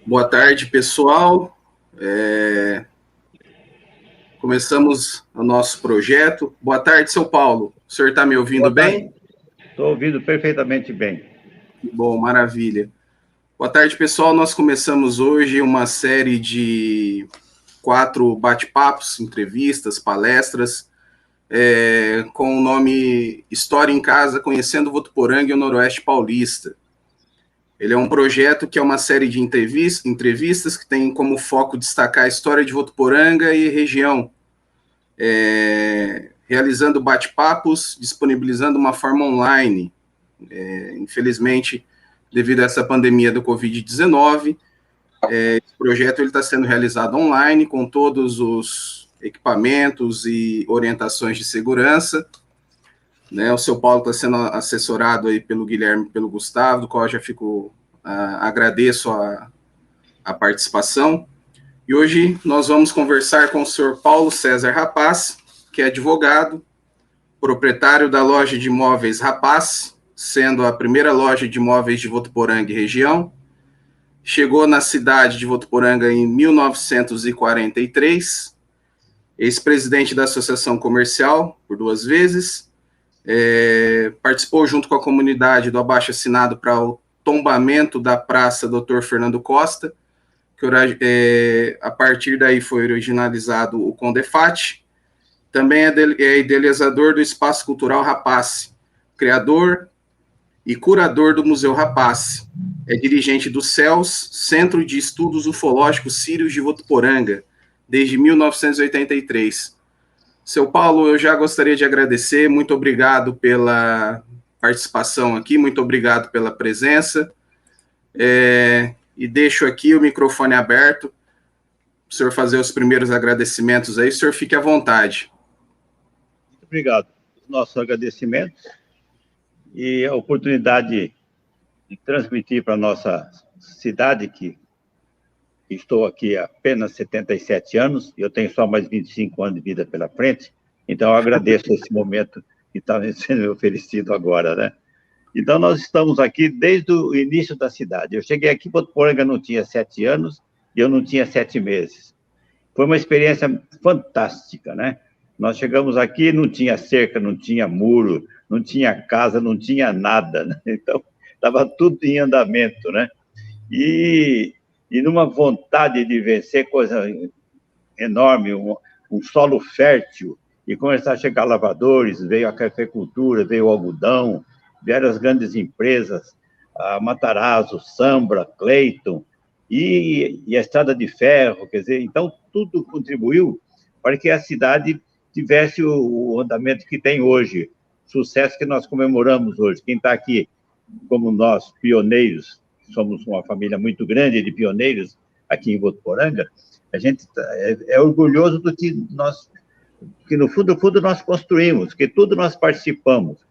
Boa tarde, pessoal. Começamos o nosso projeto. Boa tarde, seu Paulo. O senhor está me ouvindo bem? Estou ouvindo perfeitamente bem. Que bom, maravilha. Boa tarde, pessoal. Nós começamos hoje uma série de 4 bate-papos, entrevistas, palestras, com o nome História em Casa, Conhecendo Votuporanga e o Noroeste Paulista. Ele é um projeto que é uma série de entrevistas que tem como foco destacar a história de Votuporanga e região, realizando bate-papos, disponibilizando uma forma online. Infelizmente, devido a essa pandemia do Covid-19, esse projeto está sendo realizado online, com todos os equipamentos e orientações de segurança. O seu Paulo está sendo assessorado aí pelo Guilherme e pelo Gustavo, do qual eu já agradeço a participação. E hoje nós vamos conversar com o senhor Paulo César Rapaz, que é advogado, proprietário da loja de imóveis Rapaz, sendo a primeira loja de imóveis de Votuporanga e região. Chegou na cidade de Votuporanga em 1943, ex-presidente da Associação Comercial por 2 vezes, participou junto com a comunidade do abaixo-assinado para o tombamento da Praça Dr. Fernando Costa, que a partir daí foi originalizado o Condefat. Também é idealizador do Espaço Cultural Rapaz, criador e curador do Museu Rapaz. É dirigente do CELS, Centro de Estudos Ufológicos Sírios de Votuporanga, desde 1983. Seu Paulo, eu já gostaria de agradecer, muito obrigado pela participação aqui, muito obrigado pela presença, e deixo aqui o microfone aberto, para o senhor fazer os primeiros agradecimentos aí, o senhor fique à vontade. Muito obrigado. Os nossos agradecimentos e a oportunidade de transmitir para a nossa cidade, que estou aqui há apenas 77 anos, e eu tenho só mais 25 anos de vida pela frente, então eu agradeço esse momento que está sendo oferecido agora, né? Então, nós estamos aqui desde o início da cidade. Eu cheguei aqui, Votuporanga não tinha 7 anos, e eu não tinha 7 meses. Foi uma experiência fantástica, né? Nós chegamos aqui, não tinha cerca, não tinha muro, não tinha casa, não tinha nada, né? Então, estava tudo em andamento, né? E numa vontade de vencer coisa enorme, um solo fértil, e começar a chegar lavadores, veio a cafeicultura, veio o algodão, vieram as grandes empresas, a Matarazzo, Sambra, Clayton, e a estrada de ferro, quer dizer, então tudo contribuiu para que a cidade tivesse o andamento que tem hoje, sucesso que nós comemoramos hoje. Quem está aqui, como nós, pioneiros, somos uma família muito grande de pioneiros aqui em Votuporanga, a gente é orgulhoso do que no fundo nós construímos, que tudo nós participamos.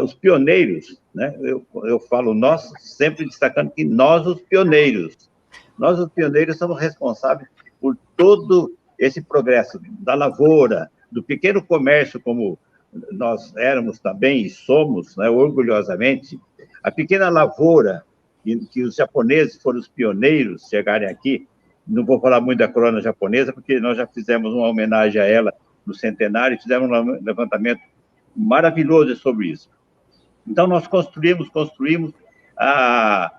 Os pioneiros, né? Eu falo nós, sempre destacando que nós, os pioneiros, somos responsáveis por todo esse progresso da lavoura, do pequeno comércio, como nós éramos também e somos, né, orgulhosamente, a pequena lavoura, que os japoneses foram os pioneiros chegarem aqui. Não vou falar muito da corona japonesa, porque nós já fizemos uma homenagem a ela no centenário, fizemos um levantamento maravilhoso sobre isso. Então, nós construímos a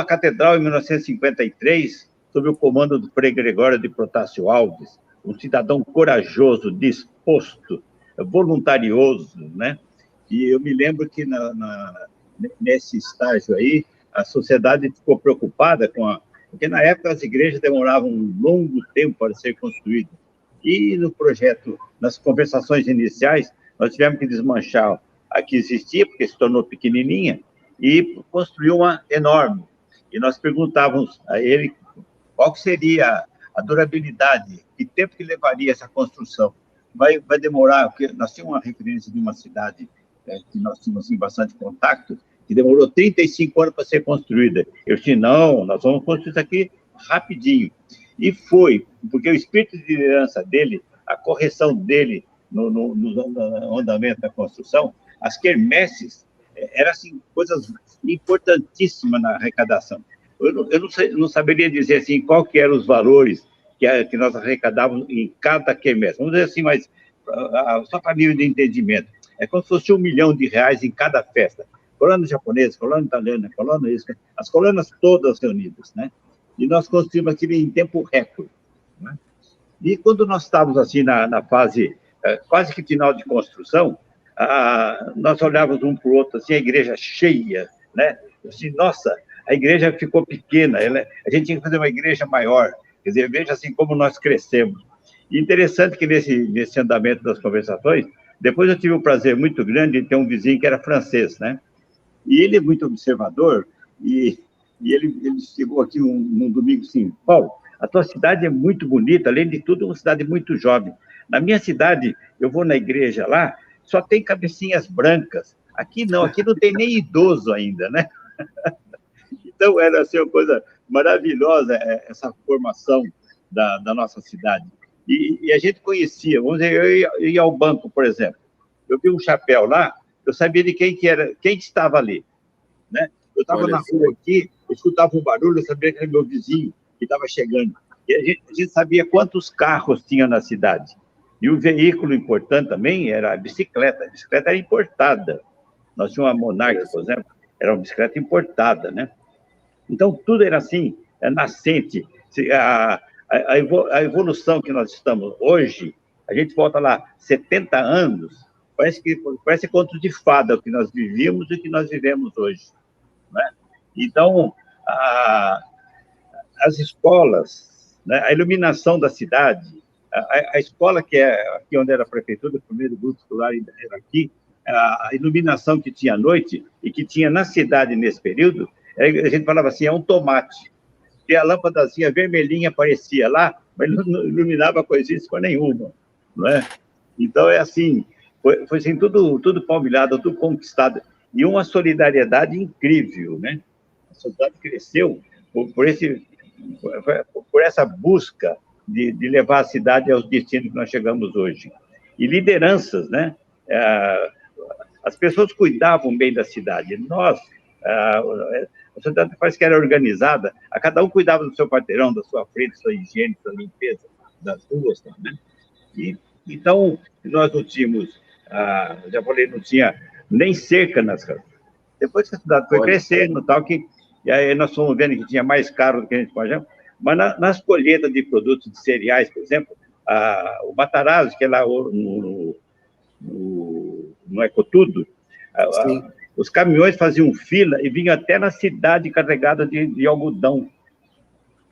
catedral em 1953, sob o comando do Frei Gregório de Protásio Alves, um cidadão corajoso, disposto, voluntarioso, né? E eu me lembro que nesse estágio aí, a sociedade ficou preocupada porque na época as igrejas demoravam um longo tempo para ser construídas. E no projeto, nas conversações iniciais, nós tivemos que desmanchar a que existia, porque se tornou pequenininha, e construir uma enorme. E nós perguntávamos a ele qual seria a durabilidade, que tempo que levaria essa construção. Vai demorar, porque nós tínhamos uma referência de uma cidade que nós tínhamos assim, bastante contato, que demorou 35 anos para ser construída. Eu disse, não, nós vamos construir isso aqui rapidinho. E foi, porque o espírito de liderança dele, a correção dele no andamento da construção, as quermesses eram assim, coisas importantíssimas na arrecadação. não saberia dizer assim qual que eram os valores que nós arrecadávamos em cada quermesse. Vamos dizer assim, mas só para nível de entendimento. É como se fosse R$1 milhão em cada festa. Colônia japonesa, colônia italiana, colônia isso, as colônias todas reunidas, né? E nós construímos aquilo em tempo recorde, né? E quando nós estávamos assim na fase quase que final de construção, nós olhávamos um para o outro, assim, a igreja cheia, né? Assim, nossa, a igreja ficou pequena, a gente tinha que fazer uma igreja maior. Quer dizer, veja assim como nós crescemos. E interessante que nesse andamento das conversações, depois eu tive o prazer muito grande de ter um vizinho que era francês, né? E ele é muito observador, e ele chegou aqui num domingo assim: Paulo, a tua cidade é muito bonita, além de tudo, é uma cidade muito jovem. Na minha cidade, eu vou na igreja lá, só tem cabecinhas brancas. Aqui não tem nem idoso ainda, né? Então, era assim, uma coisa maravilhosa essa formação da nossa cidade. E a gente conhecia, vamos dizer, eu ia ao banco, por exemplo, eu vi um chapéu lá, eu sabia de quem que era, quem que estava ali, né? Eu estava na rua aqui, eu escutava um barulho, eu sabia que era meu vizinho que estava chegando. E a gente sabia quantos carros tinha na cidade. E o veículo importante também era a bicicleta. A bicicleta era importada. Nós tínhamos uma Monarch, por exemplo, era uma bicicleta importada, né? Então, tudo era assim, nascente. A evolução que nós estamos hoje, a gente volta lá 70 anos, parece conto de fada o que nós vivíamos e o que nós vivemos hoje, né? Então, as escolas, né, a iluminação da cidade, a escola que é aqui onde era a prefeitura, o primeiro grupo escolar ainda era aqui, a iluminação que tinha à noite e que tinha na cidade nesse período, a gente falava assim, é um tomate. E a lâmpadazinha vermelhinha aparecia lá, mas não iluminava coisíssima nenhuma, não é? Então, é assim, foi assim, tudo palmilhado, tudo conquistado. E uma solidariedade incrível, né? A sociedade cresceu por essa busca de levar a cidade aos destinos que nós chegamos hoje. E lideranças, né? As pessoas cuidavam bem da cidade. Nós, a sociedade parece que era organizada, cada um cuidava do seu quarteirão, da sua frente, da sua higiene, da sua limpeza, das ruas, né? E, então, nós não tínhamos, já falei, não tinha nem cerca nas casas. Depois que a cidade foi crescendo, tal, e aí nós fomos vendo que tinha mais carro do que a gente imaginava, mas nas colheitas de produtos de cereais, por exemplo, o Matarazzo, que é lá no Ecotudo, os caminhões faziam fila e vinham até na cidade carregada de algodão.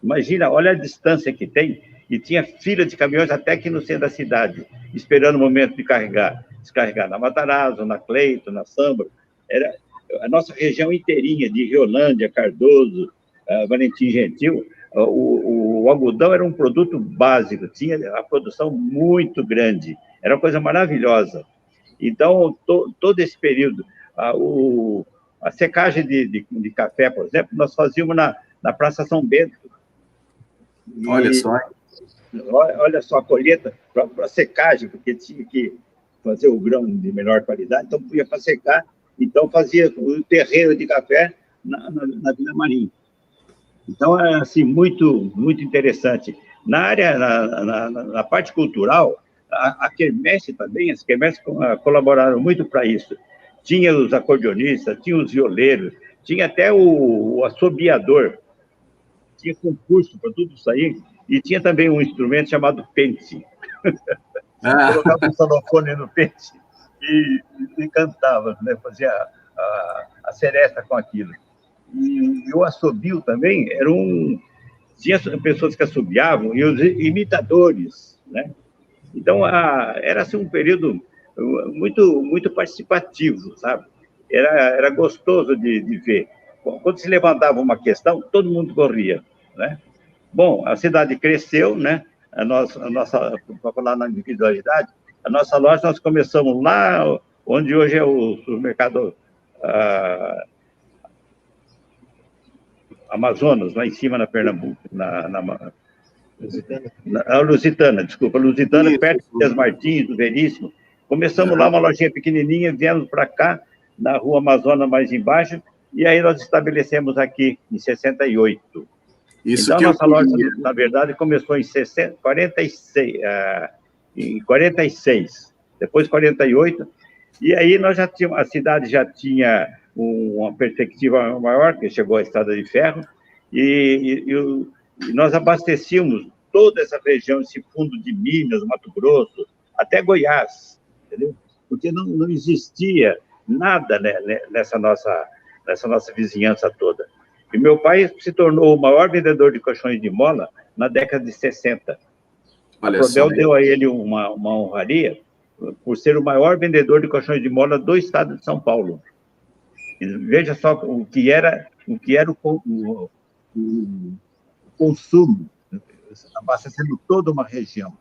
Imagina, olha a distância que tem, e tinha fila de caminhões até aqui no centro da cidade, esperando o momento de descarregar na Matarazzo, na Cleito, na Samba. Era a nossa região inteirinha, de Riolândia, Cardoso, Valentim Gentil. O algodão era um produto básico, tinha a produção muito grande, era uma coisa maravilhosa. Então, todo esse período, a secagem de café, por exemplo, nós fazíamos na Praça São Bento. Olha só a colheita para secagem, porque tinha que fazer o grão de melhor qualidade, então podia para secar, então fazia o terreiro de café na Vila Marim. Então, é assim, muito, muito interessante. Na área, na parte cultural, a quermesse também, as quermesses colaboraram muito para isso. Tinha os acordeonistas, tinha os violeiros, tinha até o assobiador, tinha concurso para tudo isso aí, e tinha também um instrumento chamado pente. Colocava um salofone no pente e cantava, né? Fazia a seresta com aquilo. E o assobio também tinha pessoas que assobiavam e os imitadores, né? Então, era assim, um período muito, muito participativo, sabe? Era gostoso de ver. Quando se levantava uma questão, todo mundo corria, né? Bom, a cidade cresceu, né? A nossa, para falar na individualidade, a nossa loja, nós começamos lá onde hoje é o supermercado Amazonas, lá em cima, na Pernambuco, Lusitana, desculpa, Lusitana, perto de Dias Martins, do Veríssimo. Começamos lá, uma lojinha pequenininha, viemos para cá, na rua Amazonas, mais embaixo, E aí nós estabelecemos aqui em 68. Isso então, que nossa loja, na verdade, começou em 46, depois 48, e aí nós já tínhamos, a cidade já tinha uma perspectiva maior, que chegou a Estrada de Ferro, e nós abastecíamos toda essa região, esse fundo de Minas, Mato Grosso, até Goiás, entendeu? Porque não existia nada, né, nessa nossa vizinhança toda. E meu pai se tornou o maior vendedor de colchões de mola na década de 60. A Prodel deu a ele uma honraria por ser o maior vendedor de colchões de mola do estado de São Paulo. E veja só o que era o consumo, abastecendo toda uma região.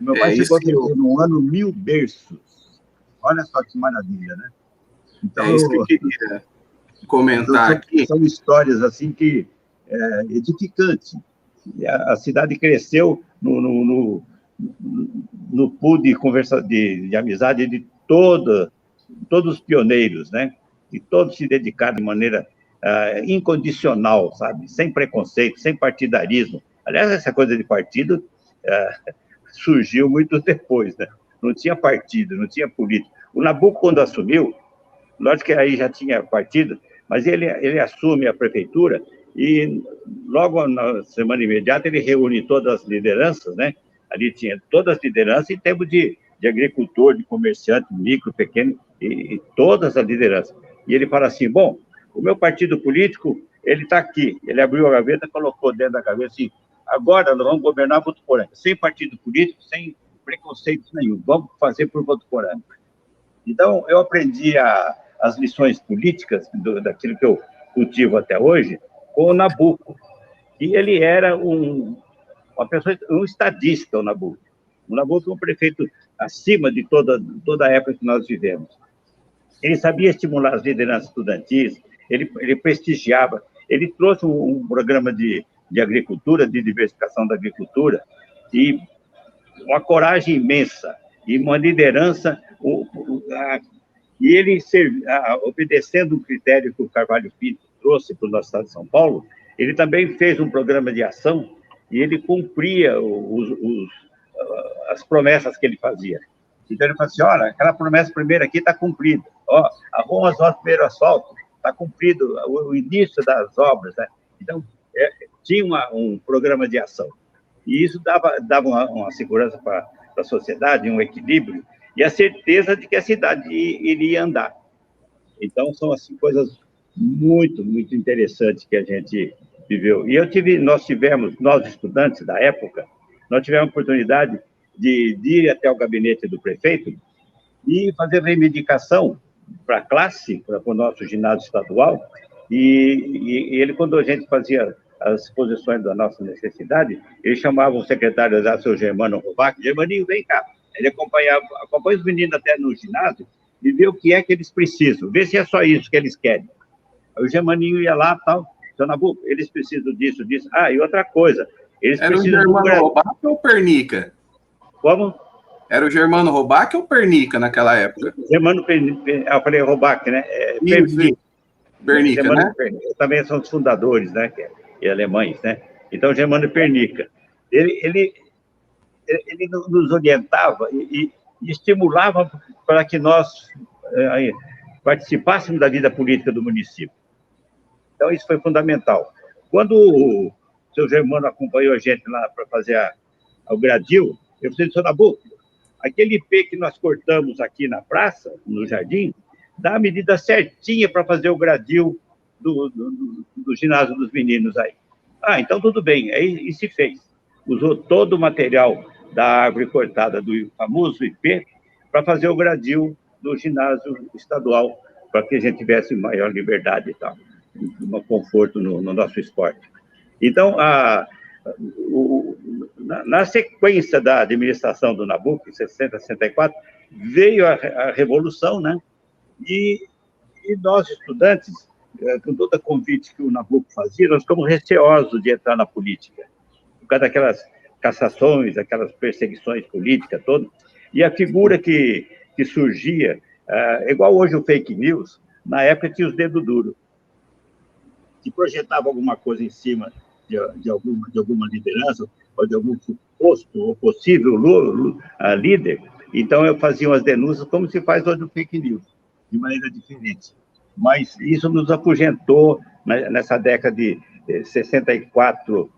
Meu pai chegou a vender num ano 1.000 berços. Olha só que maravilha, né? Então, é isso que eu queria comentar aqui. São histórias assim que edificantes. A cidade cresceu no pool de conversa, de amizade de todos os pioneiros, né? E todos se dedicaram de maneira incondicional, sabe? Sem preconceito, sem partidarismo. Aliás, essa coisa de partido surgiu muito depois, né? Não tinha partido, não tinha político. O Nabuco, quando assumiu, lógico que aí já tinha partido, mas ele assume a prefeitura e logo na semana imediata ele reúne todas as lideranças, né? Ali tinha todas as lideranças em termos de agricultor, de comerciante, micro, pequeno, e todas as lideranças. E ele fala assim, bom, o meu partido político, ele está aqui. Ele abriu a gaveta, colocou dentro da gaveta assim, agora nós vamos governar Votuporanga, sem partido político, sem preconceito nenhum, vamos fazer por Votuporanga. Então, eu aprendi as lições políticas daquilo que eu cultivo até hoje com o Nabuco. E ele era uma pessoa, um estadista, o Nabuco. O Nabuco é um prefeito acima de toda a época que nós vivemos. Ele sabia estimular as lideranças estudantis, ele prestigiava, ele trouxe um programa de agricultura, de diversificação da agricultura, e uma coragem imensa, e uma liderança, e ele, obedecendo um critério que o Carvalho Pinto trouxe para o nosso estado de São Paulo, ele também fez um programa de ação e ele cumpria as promessas que ele fazia. Então, ele falou assim, olha, aquela promessa primeira aqui está cumprida. Ó, arruma as obras, primeiro asfalto, está cumprido o início das obras. Né? Então, tinha um programa de ação. E isso dava uma segurança para a sociedade, um equilíbrio, e a certeza de que a cidade iria andar. Então, são assim, coisas muito, muito interessantes que a gente viveu. E nós estudantes da época, nós tivemos a oportunidade de ir até o gabinete do prefeito e fazer reivindicação para a classe, para o nosso ginásio estadual, e ele, quando a gente fazia as exposições da nossa necessidade, ele chamava o secretário da seu Germano Robac, Germaninho, vem cá. Ele acompanha os meninos até no ginásio e vê o que é que eles precisam, vê se é só isso que eles querem. Aí o Germaninho ia lá, tal, seu Nabuco, eles precisam disso. Ah, e outra coisa, eles Era precisam... Era o Germano Robac ou Pernica? Como? Era o Germano Robac ou Pernica naquela época? Germano Pernica, eu falei Robac, né? Pernica, né? Pernica, também são os fundadores, né? Que alemães, né? Então, Germano Pernica. Ele nos orientava e estimulava para que nós participássemos da vida política do município. Então, isso foi fundamental. Quando o seu Germano acompanhou a gente lá para fazer o gradil, eu falei, seu Nabuco, aquele ipê que nós cortamos aqui na praça, no jardim, dá a medida certinha para fazer o gradil do ginásio dos meninos aí. Ah, então tudo bem, aí se fez. Usou todo o material da árvore cortada do famoso ipê para fazer o gradil do ginásio estadual, para que a gente tivesse maior liberdade e tal, um conforto no nosso esporte. Então, na sequência da administração do Nabuco, em 60, 64, veio a Revolução, né? E nós, estudantes, com todo o convite que o Nabuco fazia, nós ficamos receosos de entrar na política, por causa daquelas cassações, aquelas perseguições políticas todas. E a figura que surgia, igual hoje o fake news, na época tinha os dedos duros. que projetava alguma coisa em cima de alguma liderança ou de algum suposto ou possível líder, então eu fazia umas denúncias como se faz hoje no fake news, de maneira diferente. Mas isso nos afugentou nessa década de 64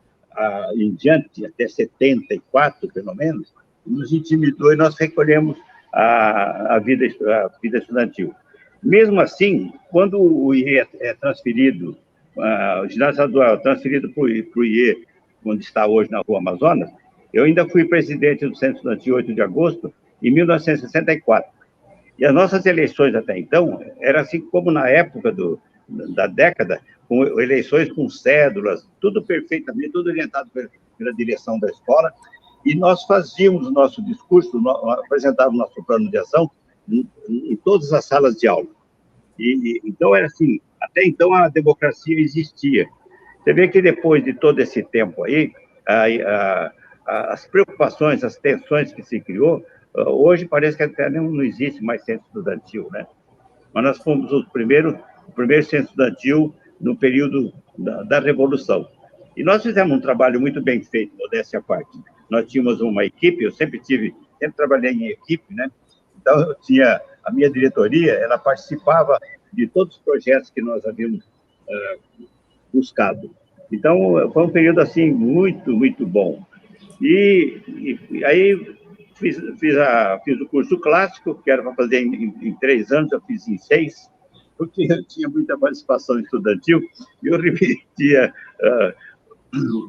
em diante, até 74, pelo menos, nos intimidou e nós recolhemos a vida estudantil. Mesmo assim, quando o IE é transferido, o ginásio estadual transferido para o IE, onde está hoje na Rua Amazonas, eu ainda fui presidente do Centro Estudantil 8 de agosto, em 1964. E as nossas eleições até então eram assim como na época da década, com eleições com cédulas, tudo perfeitamente, tudo orientado pela direção da escola, e nós fazíamos o nosso discurso, apresentávamos o nosso plano de ação em todas as salas de aula. Então, era assim, até então a democracia existia. Você vê que depois de todo esse tempo aí, as preocupações, as tensões que se criou, hoje parece que até não existe mais centro estudantil, né? Mas nós fomos o primeiro centro estudantil no período da Revolução. E nós fizemos um trabalho muito bem feito, modéstia à parte. Nós tínhamos uma equipe, eu sempre trabalhei em equipe, né? Então, eu tinha a minha diretoria, ela participava de todos os projetos que nós havíamos buscado. Então, foi um período, assim, muito, muito bom. E aí, fiz o curso clássico, que era para fazer em 3 anos, eu fiz em 6, porque eu tinha muita participação estudantil, e eu repetia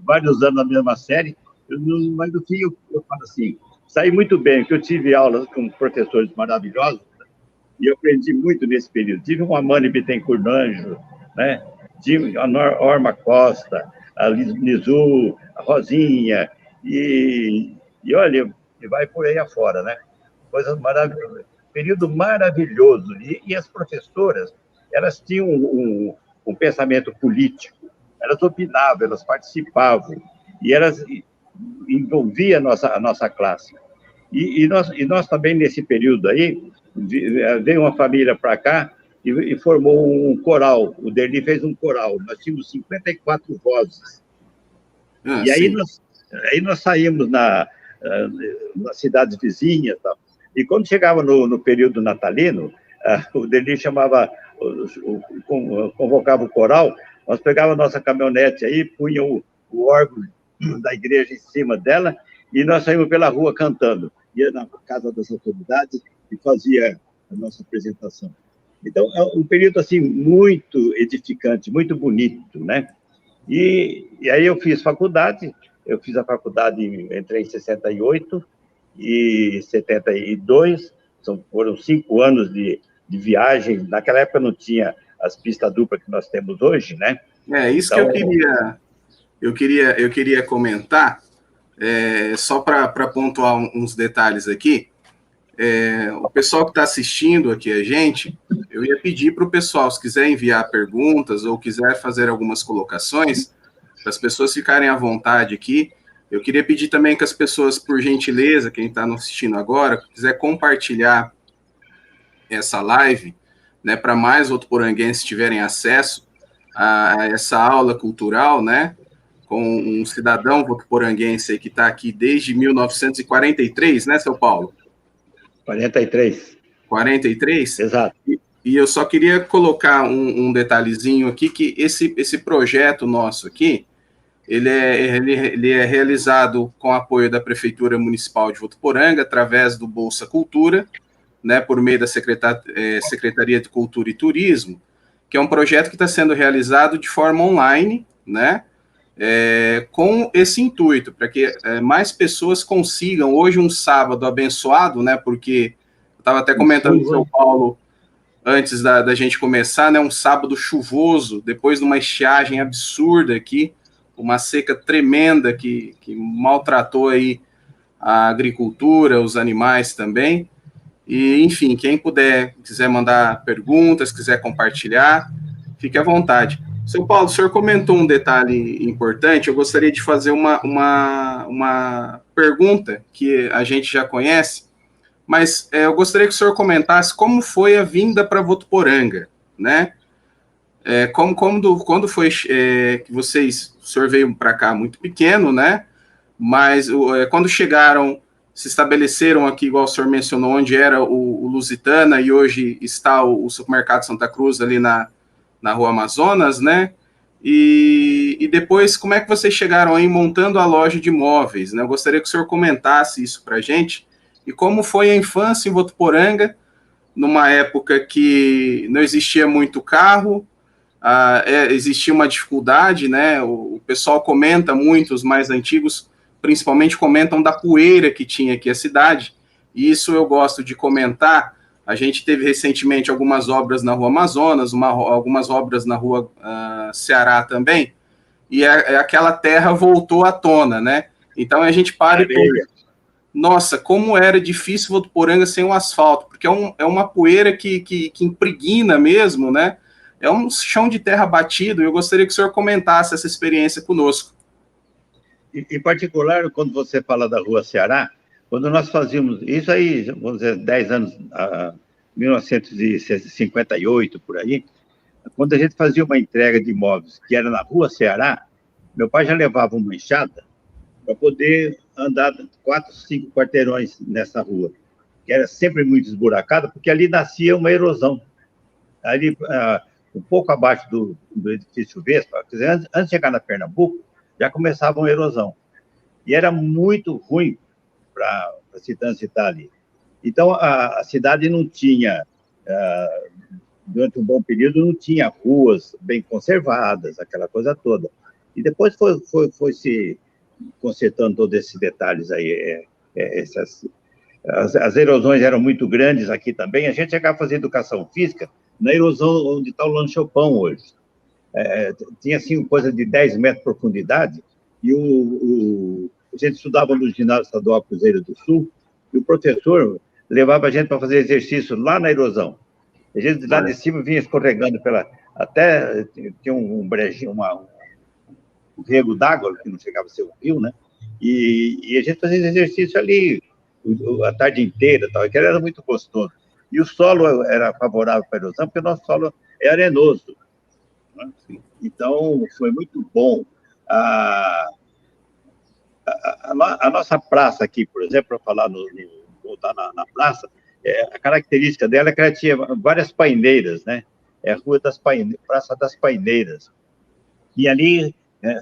vários anos na mesma série, mas no fim eu falo assim, saí muito bem, porque eu tive aulas com professores maravilhosos, e eu aprendi muito nesse período. Tive uma Mani Bittencourt Nanjo, né? Tive a Norma Costa, a Lizu, a Rosinha, e olha, e vai por aí afora, né? Coisas maravilhosas. Período maravilhoso. E as professoras, elas tinham um pensamento político, elas opinavam, elas participavam, e elas envolviam a nossa classe. E nós também, nesse período aí, veio uma família para cá e formou um coral. O Derli fez um coral. Nós tínhamos 54 vozes. E aí nós saímos nas cidades vizinhas. Tal. E quando chegava no período natalino, o Derli convocava o coral, nós pegávamos a nossa caminhonete aí, punha o órgão da igreja em cima dela, e nós saímos pela rua cantando. Ia na casa das autoridades e fazia a nossa apresentação. Então, é um período, assim, muito edificante, muito bonito, né? E aí eu fiz faculdade, a faculdade, entrei em 68 e 72, foram 5 anos de viagem. Naquela época não tinha as pistas duplas que nós temos hoje, né? Isso então, que eu queria comentar, só para pontuar uns detalhes aqui. O pessoal que está assistindo aqui a gente, eu ia pedir para o pessoal, se quiser enviar perguntas ou quiser fazer algumas colocações, para as pessoas ficarem à vontade aqui. Eu queria pedir também que as pessoas, por gentileza, quem está nos assistindo agora, quiser compartilhar essa live, né, para mais votuporanguenses tiverem acesso a essa aula cultural, né, com um cidadão votuporanguense que está aqui desde 1943, né, seu Paulo? 43. 43? Exato. E eu só queria colocar um detalhezinho aqui, que esse projeto nosso aqui, ele é realizado com apoio da Prefeitura Municipal de Votuporanga, através do Bolsa Cultura, né, por meio da Secretaria de Cultura e Turismo, que é um projeto que está sendo realizado de forma online, né, com esse intuito, para que mais pessoas consigam, hoje um sábado abençoado, né, porque eu estava até comentando com o São Paulo, antes da gente começar, né, um sábado chuvoso, depois de uma estiagem absurda aqui, uma seca tremenda que maltratou aí a agricultura, os animais também, e enfim, quem quiser mandar perguntas, quiser compartilhar, fique à vontade. Seu Paulo, o senhor comentou um detalhe importante, eu gostaria de fazer uma pergunta que a gente já conhece, mas eu gostaria que o senhor comentasse como foi a vinda para Votuporanga, né? quando foi que o senhor veio para cá muito pequeno, né? Mas quando chegaram, se estabeleceram aqui, igual o senhor mencionou, onde era o Lusitana, e hoje está o supermercado Santa Cruz ali na Rua Amazonas, né? E depois, como é que vocês chegaram aí montando a loja de móveis, né? Eu gostaria que o senhor comentasse isso para a gente, e como foi a infância em Votuporanga, numa época que não existia muito carro, existia uma dificuldade, né? O pessoal comenta muito, os mais antigos, principalmente comentam da poeira que tinha aqui a cidade, e isso eu gosto de comentar. A gente teve recentemente algumas obras na Rua Amazonas, algumas obras na Rua Ceará também, e aquela terra voltou à tona, né? Então a gente para e pensa, nossa, como era difícil Votuporanga sem o asfalto, porque é uma poeira que impregna mesmo, né? É um chão de terra batido, e eu gostaria que o senhor comentasse essa experiência conosco. Em particular, quando você fala da Rua Ceará, quando nós fazíamos, isso aí, vamos dizer, 10 anos, 1958, por aí, quando a gente fazia uma entrega de imóveis que era na Rua Ceará, meu pai já levava uma enxada para poder andar 4, 5 quarteirões nessa rua, que era sempre muito esburacada, porque ali nascia uma erosão. Ali, um pouco abaixo do edifício Vespa, antes de chegar na Pernambuco, já começava uma erosão. E era muito ruim para se transitar ali. Então, a cidade não tinha, durante um bom período, não tinha ruas bem conservadas, aquela coisa toda. E depois foi se consertando todos esses detalhes aí. As erosões eram muito grandes aqui também. A gente chegava a fazer educação física na erosão onde está o Lanchopão hoje. Tinha, assim, coisa de 10 metros de profundidade, e a gente estudava no ginásio estadual Cruzeiro do Sul, e o professor levava a gente para fazer exercício lá na erosão. A gente lá de cima vinha escorregando até tinha um brejinho, um rego d'água, que não chegava a ser um rio, né? E a gente fazia exercício ali a tarde inteira, tal, que era muito gostoso. E o solo era favorável para a erosão, porque o nosso solo é arenoso. Né? Então, foi muito bom. A nossa praça aqui, por exemplo, para falar voltar na praça, a característica dela é que ela tinha várias paineiras, né? É a Rua das Paineiras, Praça das Paineiras. E ali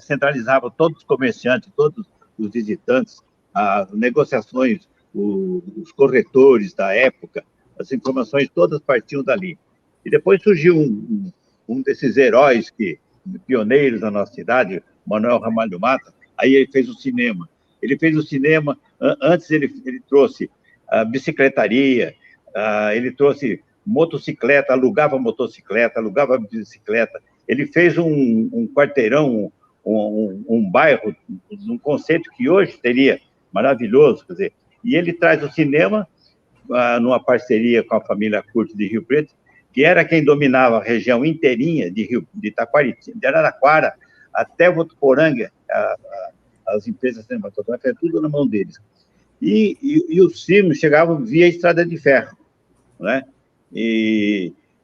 centralizava todos os comerciantes, todos os visitantes, as negociações, os corretores da época, as informações todas partiam dali. E depois surgiu um desses heróis pioneiros da nossa cidade, Manuel Ramalho Mata. Aí ele fez o cinema. Ele fez o cinema, antes ele trouxe a bicicletaria, ele trouxe motocicleta, alugava motocicleta, alugava bicicleta. Ele fez um quarteirão, um bairro, um conceito que hoje seria maravilhoso, quer dizer. E ele traz o cinema numa parceria com a família Curti de Rio Preto, que era quem dominava a região inteirinha de Itaquaritinga, de Araraquara até Votuporanga, as empresas cinematográficas, tudo na mão deles. E os filmes chegavam via estrada de ferro, né?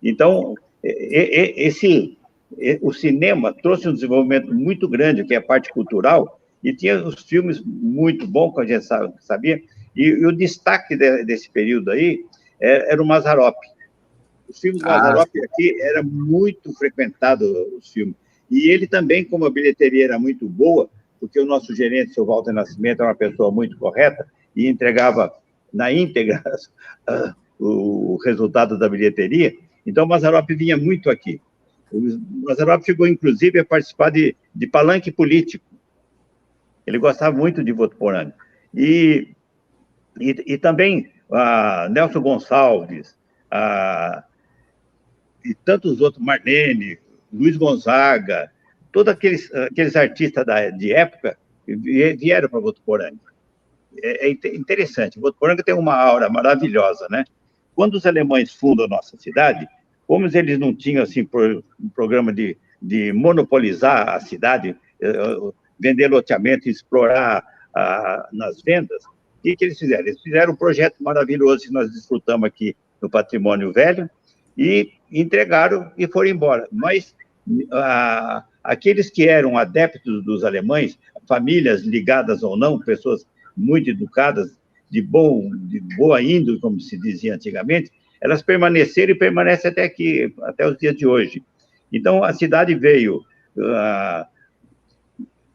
Então, o cinema trouxe um desenvolvimento muito grande, que é a parte cultural, e tinha os filmes muito bons, que a gente sabia, e o destaque desse período aí era o Mazzaropi. Os filmes do Mazzaropi aqui era muito frequentado, os filmes. E ele também, como a bilheteria era muito boa, porque o nosso gerente, o seu Walter Nascimento, era uma pessoa muito correta e entregava na íntegra o resultado da bilheteria, então o Mazzaropi vinha muito aqui. O Mazzaropi chegou, inclusive, a participar de palanque político. Ele gostava muito de Votuporanga. E também Nelson Gonçalves, e tantos outros, Marlene, Luiz Gonzaga, todos aqueles artistas de época vieram para Votuporanga. É interessante. Votuporanga tem uma aura maravilhosa, né? Quando os alemães fundam a nossa cidade, como eles não tinham assim um programa de monopolizar a cidade, vender loteamento, explorar nas vendas, o que eles fizeram? Eles fizeram um projeto maravilhoso que nós desfrutamos aqui no Patrimônio Velho e entregaram e foram embora. Mas aqueles que eram adeptos dos alemães, famílias ligadas ou não, pessoas muito educadas, de boa índole, como se dizia antigamente, elas permaneceram e permanecem até aqui, até os dias de hoje. Então, a cidade veio,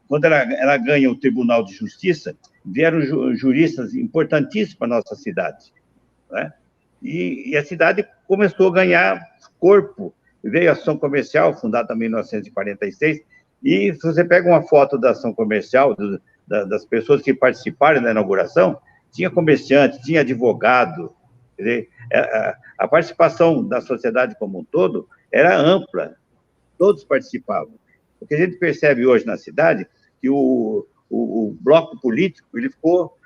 quando ela ganha o Tribunal de Justiça, vieram juristas importantíssimos para a nossa cidade, né? E a cidade começou a ganhar corpo. Veio a ação comercial, fundada em 1946, e se você pega uma foto da ação comercial, das pessoas que participaram da inauguração, tinha comerciante, tinha advogado, quer dizer, a participação da sociedade como um todo era ampla, todos participavam. O que a gente percebe hoje na cidade, que o bloco político ele ficou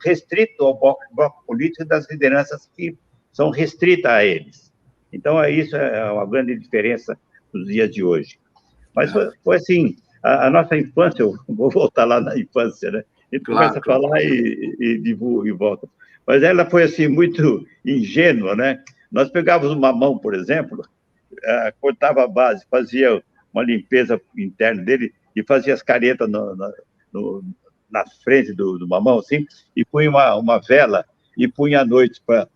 restrito ao bloco político das lideranças que são restritas a eles. Então, isso é uma grande diferença dos dias de hoje. Mas foi assim, a nossa infância, eu vou voltar lá na infância, né? A gente começa a falar e volta. Mas ela foi, assim, muito ingênua, né? Nós pegávamos uma mão, por exemplo, cortava a base, fazia uma limpeza interna dele e fazia as caretas na frente do mamão, assim, e punha uma vela e punha à noite para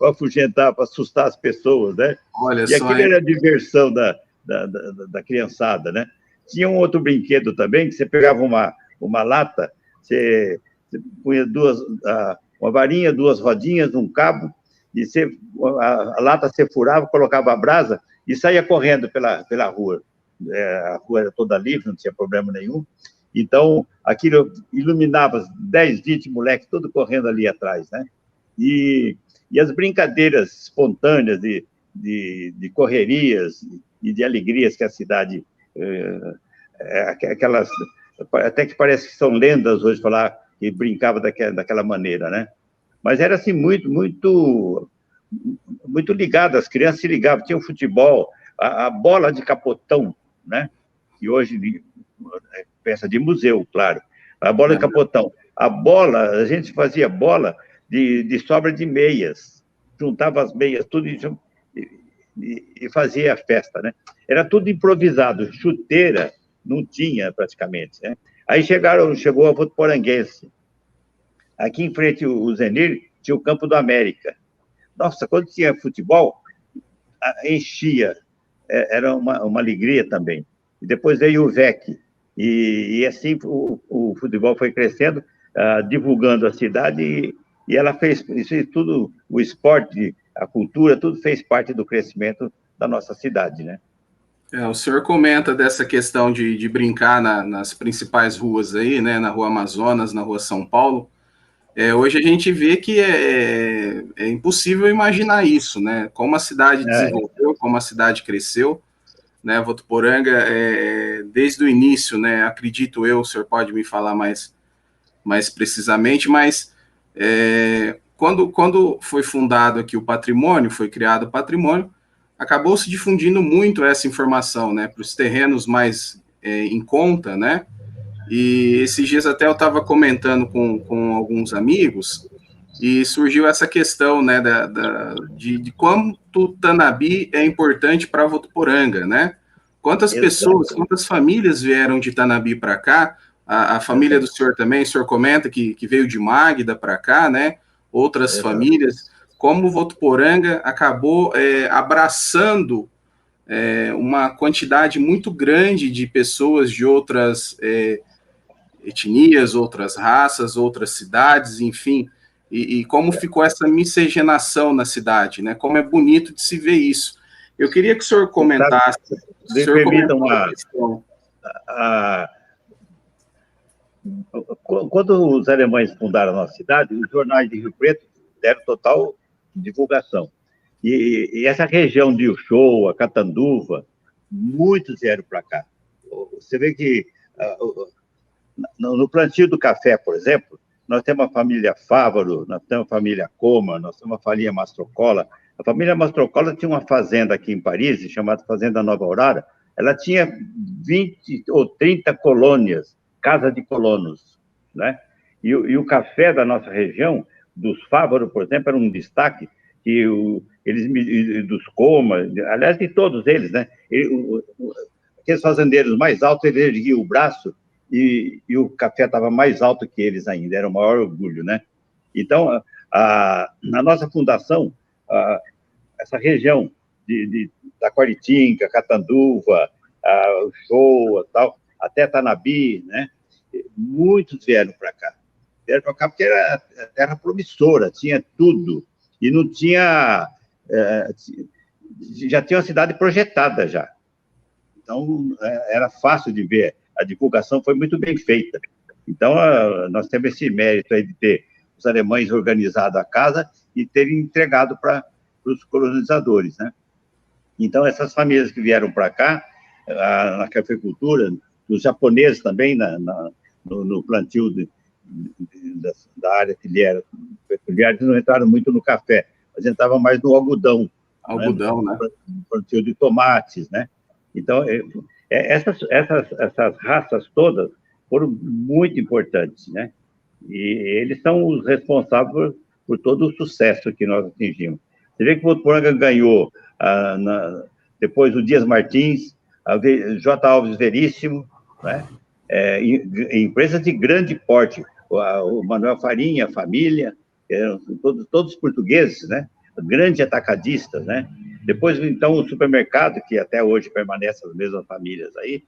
afugentar, para assustar as pessoas, né? Olha e aquilo era a diversão da criançada, né? Tinha um outro brinquedo também, que você pegava uma lata, você punha uma varinha, duas rodinhas, um cabo, e a lata você furava, colocava a brasa e saía correndo pela rua. A rua era toda livre, não tinha problema nenhum. Então, aquilo iluminava 10, 20 moleques, todos correndo ali atrás, né? E as brincadeiras espontâneas de correrias e de alegrias que a cidade... aquelas... Até que parece que são lendas hoje falar que brincava daquela maneira, né? Mas era assim, muito, muito, muito ligado, as crianças se ligavam, tinha o futebol, a bola de capotão, né? Que hoje peça de museu, claro. A bola de capotão. A gente fazia bola de sobra de meias, juntava as meias, tudo e fazia a festa, né? Era tudo improvisado, chuteira não tinha praticamente, né? Aí chegou a Votuporanguense. Aqui em frente o Zenir tinha o Campo do América. Nossa, quando tinha futebol, enchia, era uma alegria também. E depois veio o VEC, e assim o futebol foi crescendo, divulgando a cidade, e ela fez isso tudo, o esporte, a cultura, tudo fez parte do crescimento da nossa cidade, né? O senhor comenta dessa questão de brincar nas principais ruas aí, né, na Rua Amazonas, na Rua São Paulo. Hoje a gente vê que é impossível imaginar isso, né? Como a cidade desenvolveu, como a cidade cresceu, né? Votuporanga, desde o início, né? Acredito eu, o senhor pode me falar mais precisamente, mas quando foi fundado aqui o patrimônio, foi criado o patrimônio, acabou se difundindo muito essa informação, né? Para os terrenos mais em conta, né? E esses dias até eu estava comentando com alguns amigos e surgiu essa questão, né, de quanto Tanabi é importante para Votuporanga, né? Quantas pessoas, quantas famílias vieram de Tanabi para cá? A família do senhor também, o senhor comenta que veio de Magda para cá, né? Outras famílias. Como Votuporanga acabou abraçando uma quantidade muito grande de pessoas de outras etnias, outras raças, outras cidades, enfim, e como ficou essa miscigenação na cidade, né? Como é bonito de se ver isso. Eu queria que o senhor comentasse. Me permitam quando os alemães fundaram a nossa cidade, os jornais de Rio Preto deram total divulgação. E essa região de Uchoa, Catanduva, muitos vieram para cá. Você vê que no plantio do café, por exemplo, nós temos a família Fávaro, nós temos a família Coma, nós temos a família Mastrocola. A família Mastrocola tinha uma fazenda aqui em Paris, chamada Fazenda Nova Aurora. Ela tinha 20 ou 30 colônias, casa de colonos, né? E o café da nossa região, dos Fávaro, por exemplo, era um destaque, dos Comas, aliás, de todos eles, né? Aqueles fazendeiros mais altos, eles erguiam o braço e o café estava mais alto que eles ainda, era o maior orgulho, né? Então, na nossa fundação, essa região da Taquaritinga, Catanduva, Uchoa, tal, até Tanabi, né? Muitos vieram para cá. Vieram para cá porque era terra promissora, tinha tudo. E não tinha... já tinha uma cidade projetada já. Então, era fácil de ver. A divulgação foi muito bem feita. Então, nós temos esse mérito aí de ter os alemães organizado a casa e terem entregado para os colonizadores, né? Então, essas famílias que vieram para cá, na cafeicultura, os japoneses também, no plantio da área filiera peculiar, eles não entraram muito no café, mas entravam mais no algodão. Algodão, né? No plantio de tomates, né? Então, essas raças todas foram muito importantes, né? E eles são os responsáveis por todo o sucesso que nós atingimos. Você vê que o Votuporanga ganhou, depois o Dias Martins, a J. Alves Veríssimo, né? Empresas de grande porte, o Manuel Farinha, a família, eram todos portugueses, né? Grandes atacadistas, né? Depois, então, o supermercado, que até hoje permanece as mesmas famílias aí,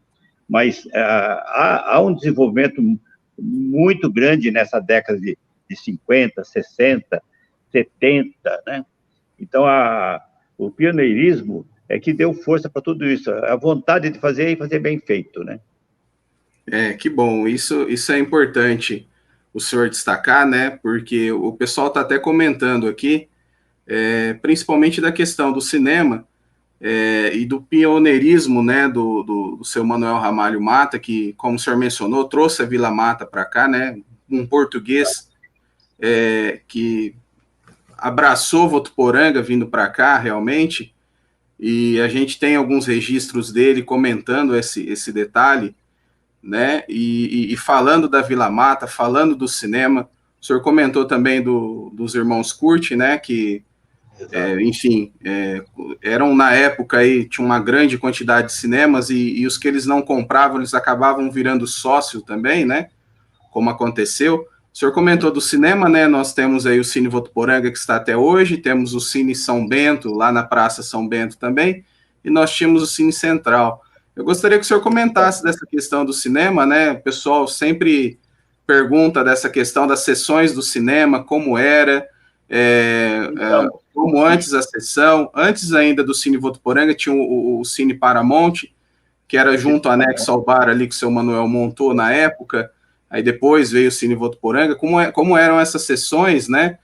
mas há um desenvolvimento muito grande nessa década de 50, 60, 70, né? Então, o pioneirismo é que deu força para tudo isso, a vontade de fazer e fazer bem feito, né? Que bom, isso é importante o senhor destacar, né? Porque o pessoal está até comentando aqui, principalmente da questão do cinema e do pioneirismo, né, do seu Manuel Ramalho Mata, que, como o senhor mencionou, trouxe a Vila Mata para cá, né? Um português que abraçou Votuporanga vindo para cá, realmente, e a gente tem alguns registros dele comentando esse detalhe, né? E falando da Vila Mata, falando do cinema. O senhor comentou também dos irmãos Curti, né? Que, enfim, eram na época aí, tinha uma grande quantidade de cinemas e os que eles não compravam, eles acabavam virando sócio também, né? Como aconteceu. O senhor comentou do cinema, né? Nós temos aí o Cine Votuporanga, que está até hoje, temos o Cine São Bento, lá na Praça São Bento também, e nós tínhamos o Cine Central. Eu gostaria que o senhor comentasse dessa questão do cinema, né? O pessoal sempre pergunta dessa questão das sessões do cinema, como era, como antes a sessão, antes ainda do Cine Votuporanga, tinha o Cine Paramount, que era junto anexo ao bar ali que o seu Manuel montou na época. Aí depois veio o Cine Votuporanga, como eram essas sessões, né?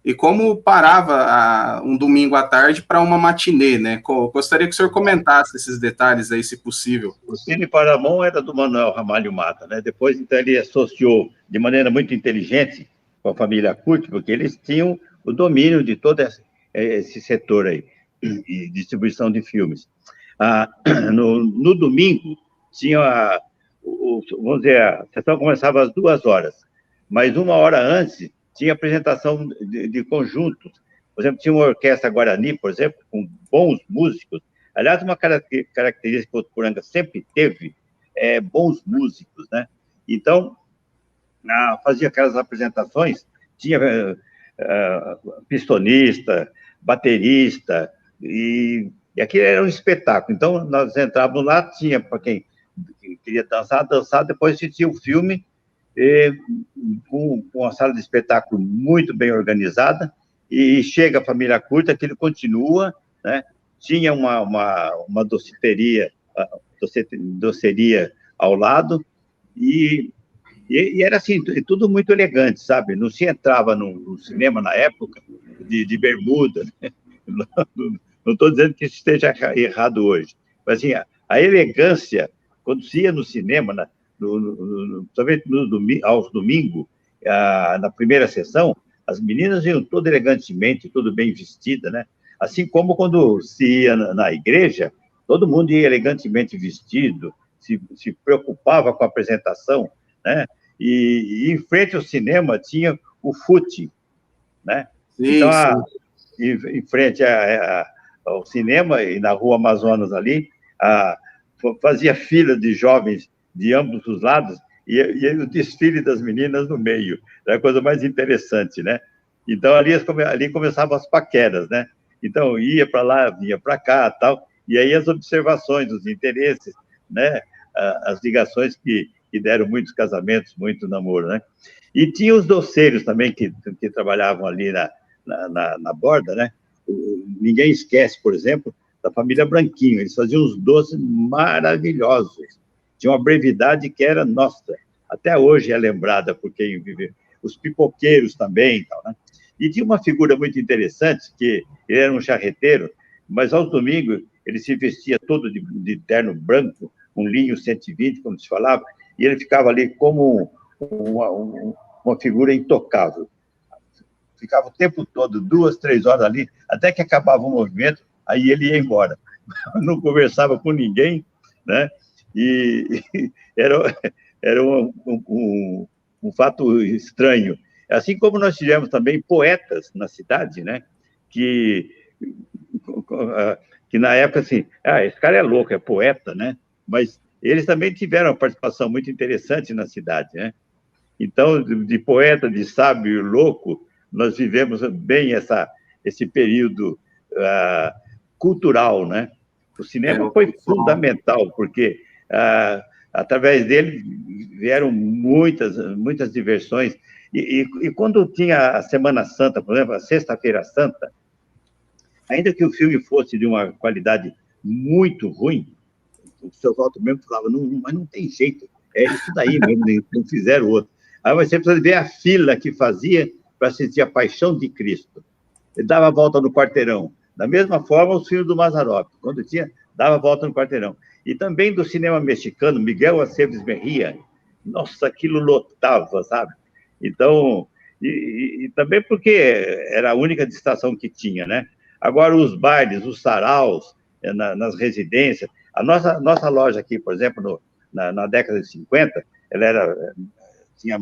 E como parava um domingo à tarde para uma matinê, né? Gostaria que o senhor comentasse esses detalhes aí, se possível. O Cine Paramount era do Manuel Ramalho Mata, né? Depois, então, ele associou de maneira muito inteligente com a família Curti, porque eles tinham o domínio de todo esse setor aí, de distribuição de filmes. No domingo, tinha vamos dizer, a sessão começava às 2 horas, mas 1 hora antes tinha apresentação de conjuntos. Por exemplo, tinha uma orquestra Guarani, por exemplo, com bons músicos. Aliás, uma característica que o Votuporanga sempre teve bons músicos, né? Então, fazia aquelas apresentações, tinha pistonista, baterista, e aquilo era um espetáculo. Então, nós entrávamos lá, tinha para quem queria dançar, depois assistia o filme, com uma sala de espetáculo muito bem organizada, e chega a família Curti, aquilo continua, né? Tinha uma doceria ao lado, e era assim, tudo muito elegante, sabe? Não se entrava no cinema na época de bermuda, né? Não estou dizendo que isso esteja errado hoje, mas assim, a elegância, quando se ia no cinema, somente aos domingos, na primeira sessão, as meninas iam todo elegantemente, tudo bem vestida, né? Assim como quando se ia na igreja, todo mundo ia elegantemente vestido, se preocupava com a apresentação, né? E em frente ao cinema tinha o fute, né? Sim, Então, sim. em frente ao cinema, e na Rua Amazonas ali, fazia fila de jovens de ambos os lados, e o desfile das meninas no meio. Era a coisa mais interessante, né? Então, ali começavam as paqueras, né? Então, ia para lá, vinha para cá, tal, e aí as observações, os interesses, né? As ligações que deram muitos casamentos, muito namoro, né? E tinha os doceiros também que trabalhavam ali na borda, né? Ninguém esquece, por exemplo, da família Branquinho. Eles faziam uns doces maravilhosos. Tinha uma brevidade que era nossa. Até hoje é lembrada por quem vive. Os pipoqueiros também, tal, né? E tinha uma figura muito interessante, que ele era um charreteiro, mas aos domingos ele se vestia todo de terno branco, um linho 120, como se falava, e ele ficava ali como uma figura intocável. Ficava o tempo todo, 2, 3 horas ali, até que acabava o movimento, aí ele ia embora. Não conversava com ninguém, né? E era um fato estranho. Assim como nós tivemos também poetas na cidade, né? Que na época, assim, esse cara é louco, é poeta, né? Mas eles também tiveram uma participação muito interessante na cidade, né? Então, de poeta, de sábio louco, nós vivemos bem esse período cultural, né? O cinema foi fundamental, porque através dele vieram muitas diversões. E quando tinha a Semana Santa, por exemplo, a Sexta-feira Santa, ainda que o filme fosse de uma qualidade muito ruim, o seu Walter mesmo falava, mas não tem jeito, é isso daí mesmo, não fizeram outro. Aí você precisa ver a fila que fazia para assistir a Paixão de Cristo. Ele dava a volta no quarteirão. Da mesma forma, os filmes do Mazzaropi, quando tinha, dava a volta no quarteirão. E também do cinema mexicano, Miguel Aceves Mejía, nossa, aquilo lotava, sabe? Então, e também porque era a única distração que tinha, né? Agora, os bailes, os saraus, nas residências. A nossa loja aqui, por exemplo, na década de 50, ela tinha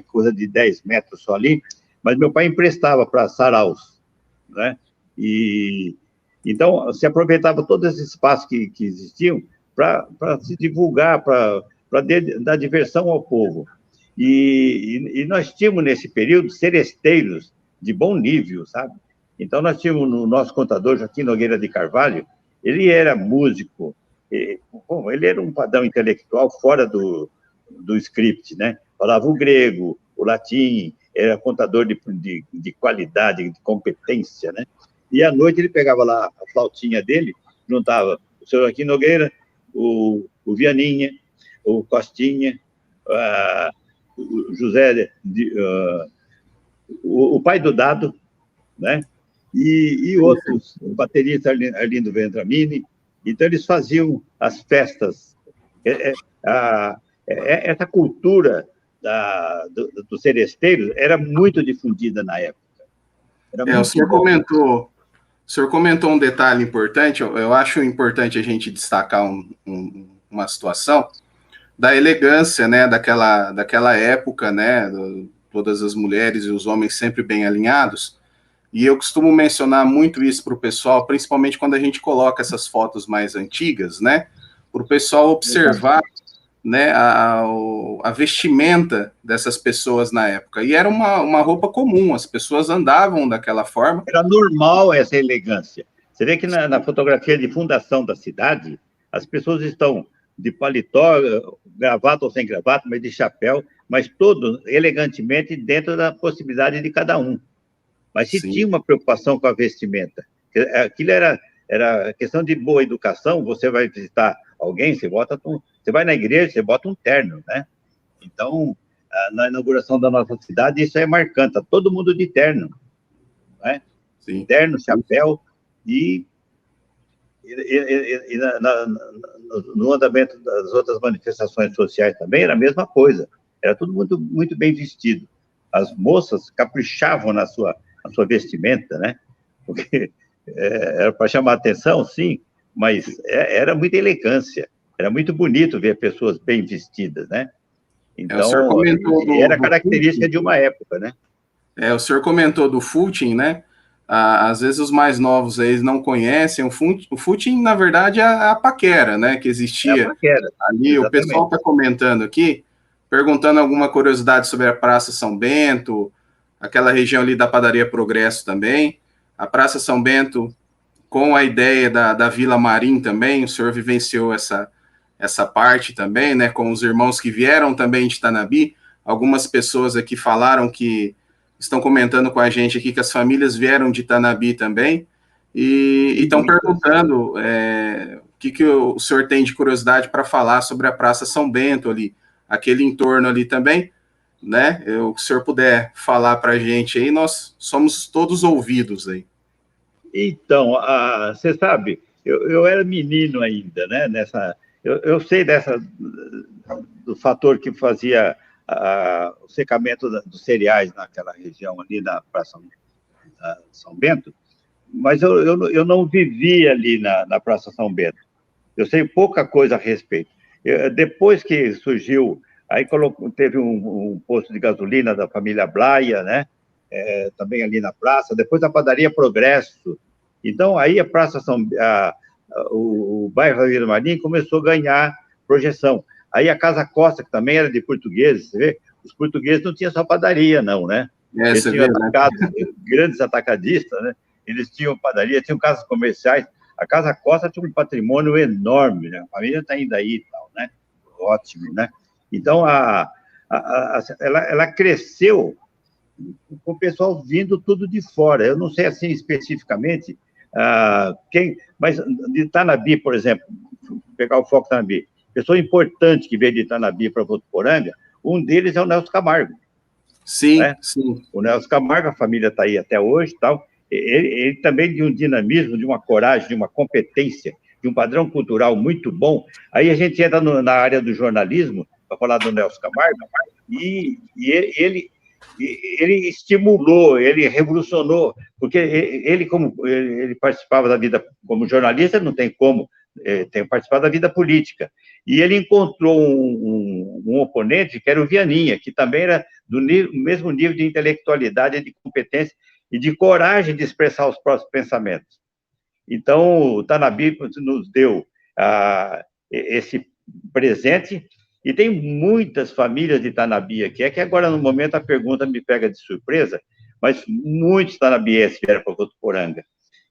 coisa de 10 metros só ali, mas meu pai emprestava para saraus, né? E então se aproveitava todos esses espaços que existiam para se divulgar, para dar diversão ao povo. E nós tínhamos nesse período seresteiros de bom nível, sabe? Então nós tínhamos no nosso contador Joaquim Nogueira de Carvalho, ele era músico, ele era um padrão intelectual fora do script, né? Falava o grego, o latim, era contador de qualidade, de competência, né? E à noite ele pegava lá a flautinha dele, juntava o senhor Joaquim Nogueira, o Vianinha, o Costinha, o José, o pai do Dado, né? E outros, o baterista Arlindo Ventramini. Então, eles faziam as festas. Essa cultura dos seresteiros era muito difundida na época. O senhor comentou um detalhe importante, eu acho importante a gente destacar uma situação da elegância, né, daquela época, né, todas as mulheres e os homens sempre bem alinhados, e eu costumo mencionar muito isso para o pessoal, principalmente quando a gente coloca essas fotos mais antigas, né, para o pessoal observar, né, a vestimenta dessas pessoas na época. E era uma roupa comum, as pessoas andavam daquela forma. Era normal essa elegância. Você vê que na fotografia de fundação da cidade, as pessoas estão de paletó, gravata ou sem gravata, mas de chapéu, mas todo elegantemente dentro da possibilidade de cada um. Mas se tinha uma preocupação com a vestimenta, aquilo era questão de boa educação. Você vai visitar alguém, você vai na igreja, você bota um terno, né? Então, na inauguração da nossa cidade, isso é marcante, tá todo mundo de terno, né? Sim. Terno, chapéu, e no andamento das outras manifestações sociais também era a mesma coisa, era tudo muito, muito bem vestido. As moças caprichavam na sua vestimenta, né? Porque era para chamar atenção, sim, mas era muita elegância, era muito bonito ver pessoas bem vestidas, né? Então, era característica de uma época, né? O senhor comentou do Fulton, né? às vezes os mais novos aí não conhecem, o footing, na verdade, é a paquera, né, que É a existia paquera, ali. O pessoal exatamente. está comentando aqui, perguntando alguma curiosidade sobre a Praça São Bento, aquela região ali da Padaria Progresso também. A Praça São Bento, com a ideia da Vila Marim também, o senhor vivenciou essa parte também, né, com os irmãos que vieram também de Tanabi. Algumas pessoas aqui falaram que estão comentando com a gente aqui que as famílias vieram de Tanabi também e estão perguntando o que o senhor tem de curiosidade para falar sobre a Praça São Bento ali, aquele entorno ali também, né? Se o senhor puder falar para a gente aí, nós somos todos ouvidos aí. Então, você sabe, eu era menino ainda, né? Eu sei do fator que fazia o secamento dos cereais naquela região ali na Praça São Bento, mas eu não vivi ali na Praça São Bento. Eu sei pouca coisa a respeito. Depois que surgiu, aí teve um posto de gasolina da família Blaia, né? Também ali na praça, depois a padaria Progresso. Então, aí a Praça o bairro da Vila Marim começou a ganhar projeção. Aí a Casa Costa, que também era de portugueses, você vê, os portugueses não tinham só padaria, não, né? Eles Você tinham vê, né? grandes atacadistas, né? Eles tinham padaria, tinham casas comerciais. A Casa Costa tinha um patrimônio enorme, né? A família está ainda aí e tal, né? Ótimo, né? Então, ela cresceu com o pessoal vindo tudo de fora. Eu não sei assim especificamente mas de Itanabi, por exemplo, pegar o foco de Itanabi, pessoa importante que veio de Itanabi para Votuporanga, um deles é o Nelson Camargo. Sim, né? sim. O Nelson Camargo, a família está aí até hoje e tal. Ele também de um dinamismo, de uma coragem, de uma competência, de um padrão cultural muito bom. Aí a gente entra na área do jornalismo, para falar do Nelson Camargo, e ele estimulou, ele revolucionou, porque ele participava da vida como jornalista, não tem como tem participado da vida política. E ele encontrou um oponente, que era o Vianinha, que também era do mesmo nível de intelectualidade, de competência e de coragem de expressar os próprios pensamentos. Então, o Tanabi nos deu esse presente, e tem muitas famílias de Tanabi aqui, é que agora, no momento, a pergunta me pega de surpresa, mas muitos tanabienses vieram para Votuporanga.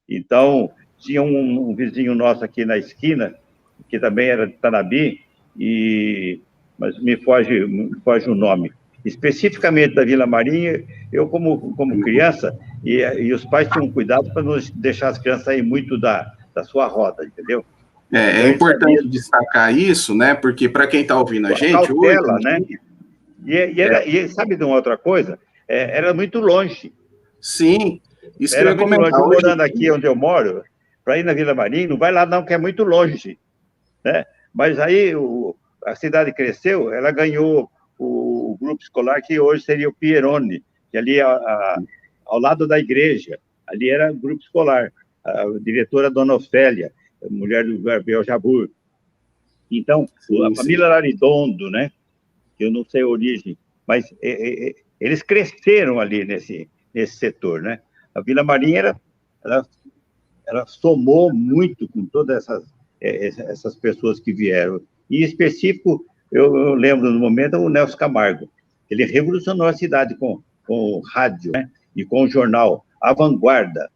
Então, tinha um vizinho nosso aqui na esquina, que também era de Tanabi, mas me foge o nome. Especificamente da Vila Marinha, eu, como criança, e os pais tinham cuidado para não deixar as crianças saírem muito da sua roda, entendeu? É importante destacar isso, né? Porque para quem está ouvindo a gente hoje. Cautela, né? E sabe de uma outra coisa? Era muito longe. Sim, isso que eu Era ia muito comentar. longe. Eu morando aqui onde eu moro, para ir na Vila Marim, não vai lá não, que é muito longe. Né? Mas aí a cidade cresceu, ela ganhou o grupo escolar, que hoje seria o Pieroni, que ali ao lado da igreja, ali era o grupo escolar. A diretora Dona Ofélia, mulher do Gabriel Jabur. Então, a família Laridondo, né? Que eu não sei a origem, mas eles cresceram ali nesse setor, né? A Vila Marinha, ela somou muito com todas essas pessoas que vieram. Em específico, eu lembro no momento o Nelson Camargo. Ele revolucionou a cidade com o rádio, né? E com o jornal A Vanguarda,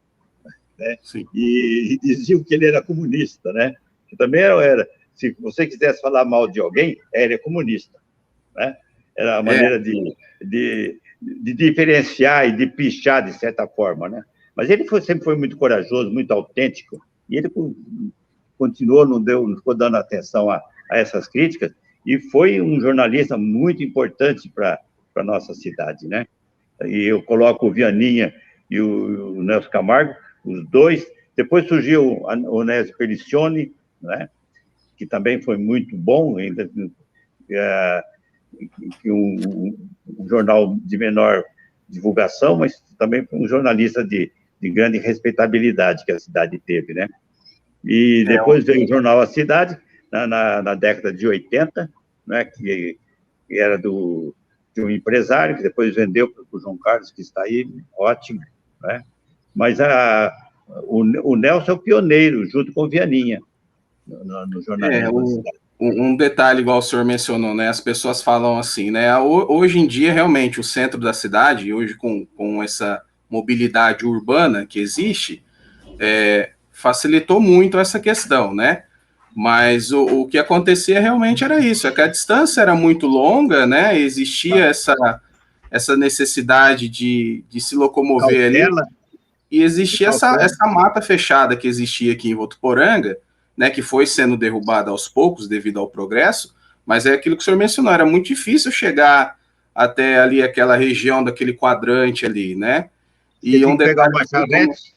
né? E diziam que ele era comunista, né? Que também era. Se você quisesse falar mal de alguém, ele é comunista, né? Era a maneira de diferenciar e de pichar de certa forma, né? Mas ele sempre foi muito corajoso, muito autêntico, e ele continuou, não ficou dando atenção a essas críticas, e foi um jornalista muito importante para a nossa cidade, né? E eu coloco o Vianinha e o Nelson Camargo, os dois. Depois surgiu o Nésio Pelicione, né? Que também foi muito bom, ainda um jornal de menor divulgação, mas também um jornalista de grande respeitabilidade que a cidade teve, né? E depois veio o jornal A Cidade, na década de 80, né, que era de um empresário, que depois vendeu para o João Carlos, que está aí, ótimo, né? Mas o Nelson é o pioneiro, junto com o Vianinha, no jornalismo da cidade. Um detalhe, igual o senhor mencionou, né? As pessoas falam assim, né? Hoje em dia, realmente, o centro da cidade, hoje com essa mobilidade urbana que existe, facilitou muito essa questão, né? Mas o que acontecia realmente era isso, é que a distância era muito longa, né? Existia essa necessidade de se locomover ali, e existia essa mata fechada que existia aqui em Votuporanga, né, que foi sendo derrubada aos poucos devido ao progresso, mas é aquilo que o senhor mencionou, era muito difícil chegar até ali aquela região daquele quadrante ali, né? E você tinha que pegar uma charrete,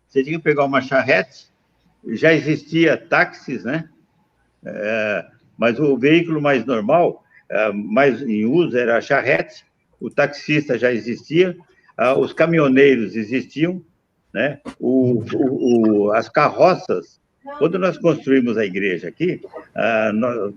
você tinha que pegar uma charrete, já existia táxis, né? Mas o veículo mais normal, mais em uso, era a charrete, o taxista já existia, os caminhoneiros existiam, né? As carroças. Quando nós construímos a igreja aqui,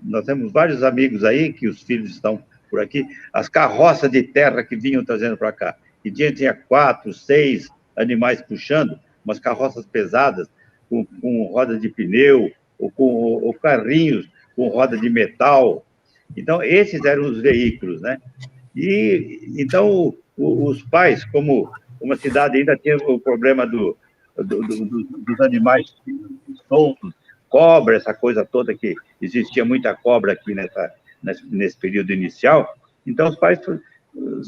nós temos vários amigos aí, que os filhos estão por aqui, as carroças de terra que vinham trazendo para cá. E tinha 4, 6 animais puxando, umas carroças pesadas, com roda de pneu, ou carrinhos com roda de metal. Então, esses eram os veículos, né? E, então, os pais, como uma cidade ainda tinha o problema dos animais soltos, cobra, essa coisa toda, que existia muita cobra aqui nesse período inicial, então os pais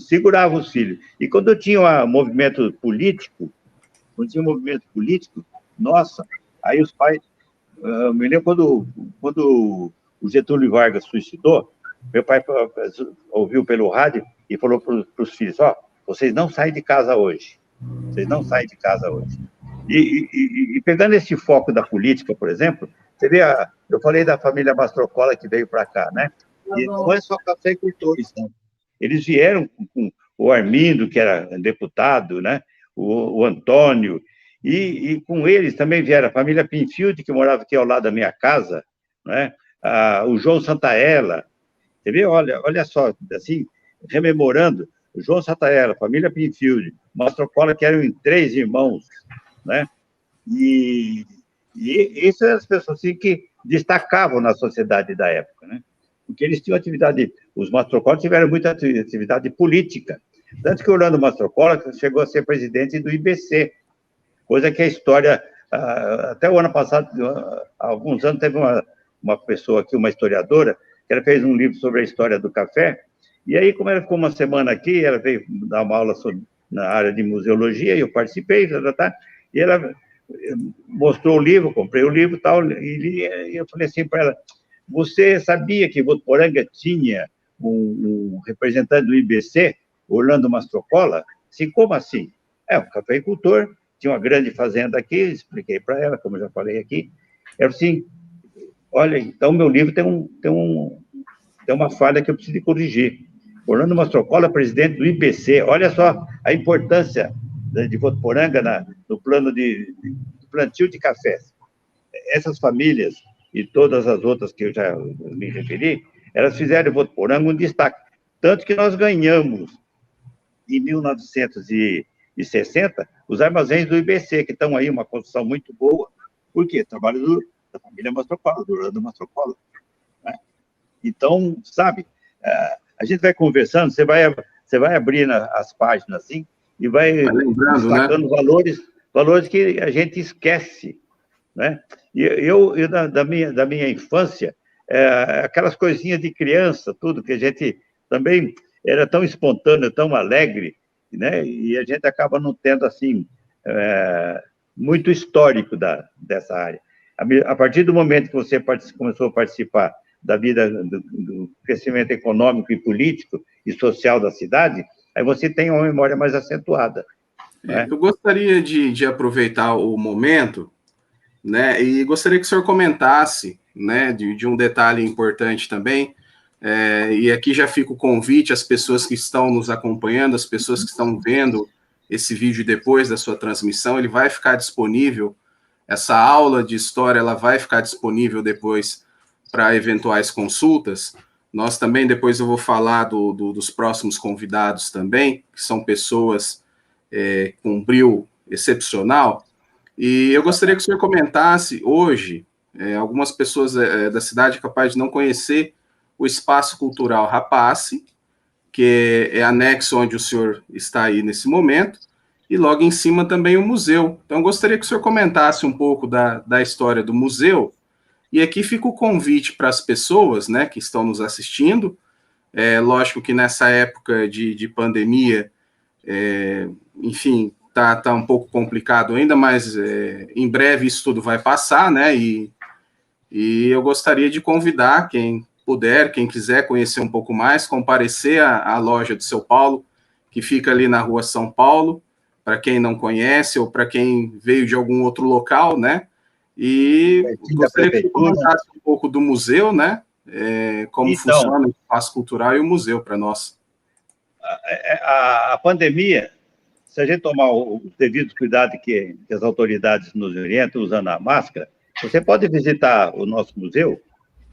seguravam os filhos. E quando tinha um movimento político, nossa, aí os pais... me lembro quando o Getúlio Vargas suicidou, meu pai ouviu pelo rádio e falou para os filhos, vocês não saem de casa hoje. Vocês não saem de casa hoje. E pegando esse foco da política, por exemplo, você vê, eu falei da família Mastrocola que veio para cá, né? E não é só cafeicultores, não. Eles vieram com o Armindo, que era deputado, né? O Antônio, e com eles também vieram a família Pinfield, que morava aqui ao lado da minha casa, né? O João Santaella. Você vê, olha só, assim, rememorando, o João Santaella, família Pinfield, Mastrocola, que eram 3 irmãos, né? E isso eram as pessoas assim, que destacavam na sociedade da época, né? Porque eles tinham atividade, os Mastrocola tiveram muita atividade política, tanto que o Orlando Mastrocola chegou a ser presidente do IBC, coisa que a história, até o ano passado, há alguns anos, teve uma pessoa aqui, uma historiadora, que ela fez um livro sobre a história do café, e aí, como ela ficou uma semana aqui, ela veio dar uma aula na área de museologia, e eu participei, e ela mostrou o livro, comprei o livro e tal, e eu falei assim para ela, você sabia que Votuporanga tinha um representante do IBC, Orlando Mastrocola? Assim, como assim? Um cafeicultor, tinha uma grande fazenda aqui, expliquei para ela, como eu já falei aqui. Ela falou assim, olha, então meu livro tem uma falha que eu preciso corrigir. Orlando Mastrocola, presidente do IBC, olha só a importância de Votuporanga no plano de plantio de cafés. Essas famílias e todas as outras que eu já me referi, elas fizeram de Votuporanga um destaque. Tanto que nós ganhamos, em 1960, os armazéns do IBC, que estão aí, uma construção muito boa. Por quê? Trabalho da família Mastrocola, do Orlando Mastrocola. Né? Então, sabe, a gente vai conversando, você vai abrindo as páginas assim, e vai destacando, né? valores que a gente esquece. Né? E eu da minha infância, aquelas coisinhas de criança, tudo, que a gente também era tão espontâneo, tão alegre, né? E a gente acaba não tendo, assim, muito histórico dessa área. A partir do momento que você começou a participar da vida, do crescimento econômico e político e social da cidade, aí você tem uma memória mais acentuada. Né? Eu gostaria de aproveitar o momento, né, e gostaria que o senhor comentasse, né, de um detalhe importante também, e aqui já fica o convite às pessoas que estão nos acompanhando, às pessoas que estão vendo esse vídeo depois da sua transmissão, ele vai ficar disponível, essa aula de história, ela vai ficar disponível depois para eventuais consultas. Nós também, depois eu vou falar dos próximos convidados também, que são pessoas com brio excepcional. E eu gostaria que o senhor comentasse hoje, algumas pessoas da cidade capazes de não conhecer o Espaço Cultural Rapace, que é anexo onde o senhor está aí nesse momento, e logo em cima também o museu. Então, eu gostaria que o senhor comentasse um pouco da história do museu, e aqui fica o convite para as pessoas, né, que estão nos assistindo. Lógico que nessa época de pandemia, enfim, tá um pouco complicado ainda, mas em breve isso tudo vai passar, né? E eu gostaria de convidar quem puder, quem quiser conhecer um pouco mais, comparecer à loja do Seu Paulo, que fica ali na rua São Paulo, para quem não conhece ou para quem veio de algum outro local, né? E gostaria que você comentasse um pouco do museu, né? Como então, funciona o espaço cultural e o museu para nós. A pandemia, se a gente tomar o devido cuidado que as autoridades nos orientam, usando a máscara, você pode visitar o nosso museu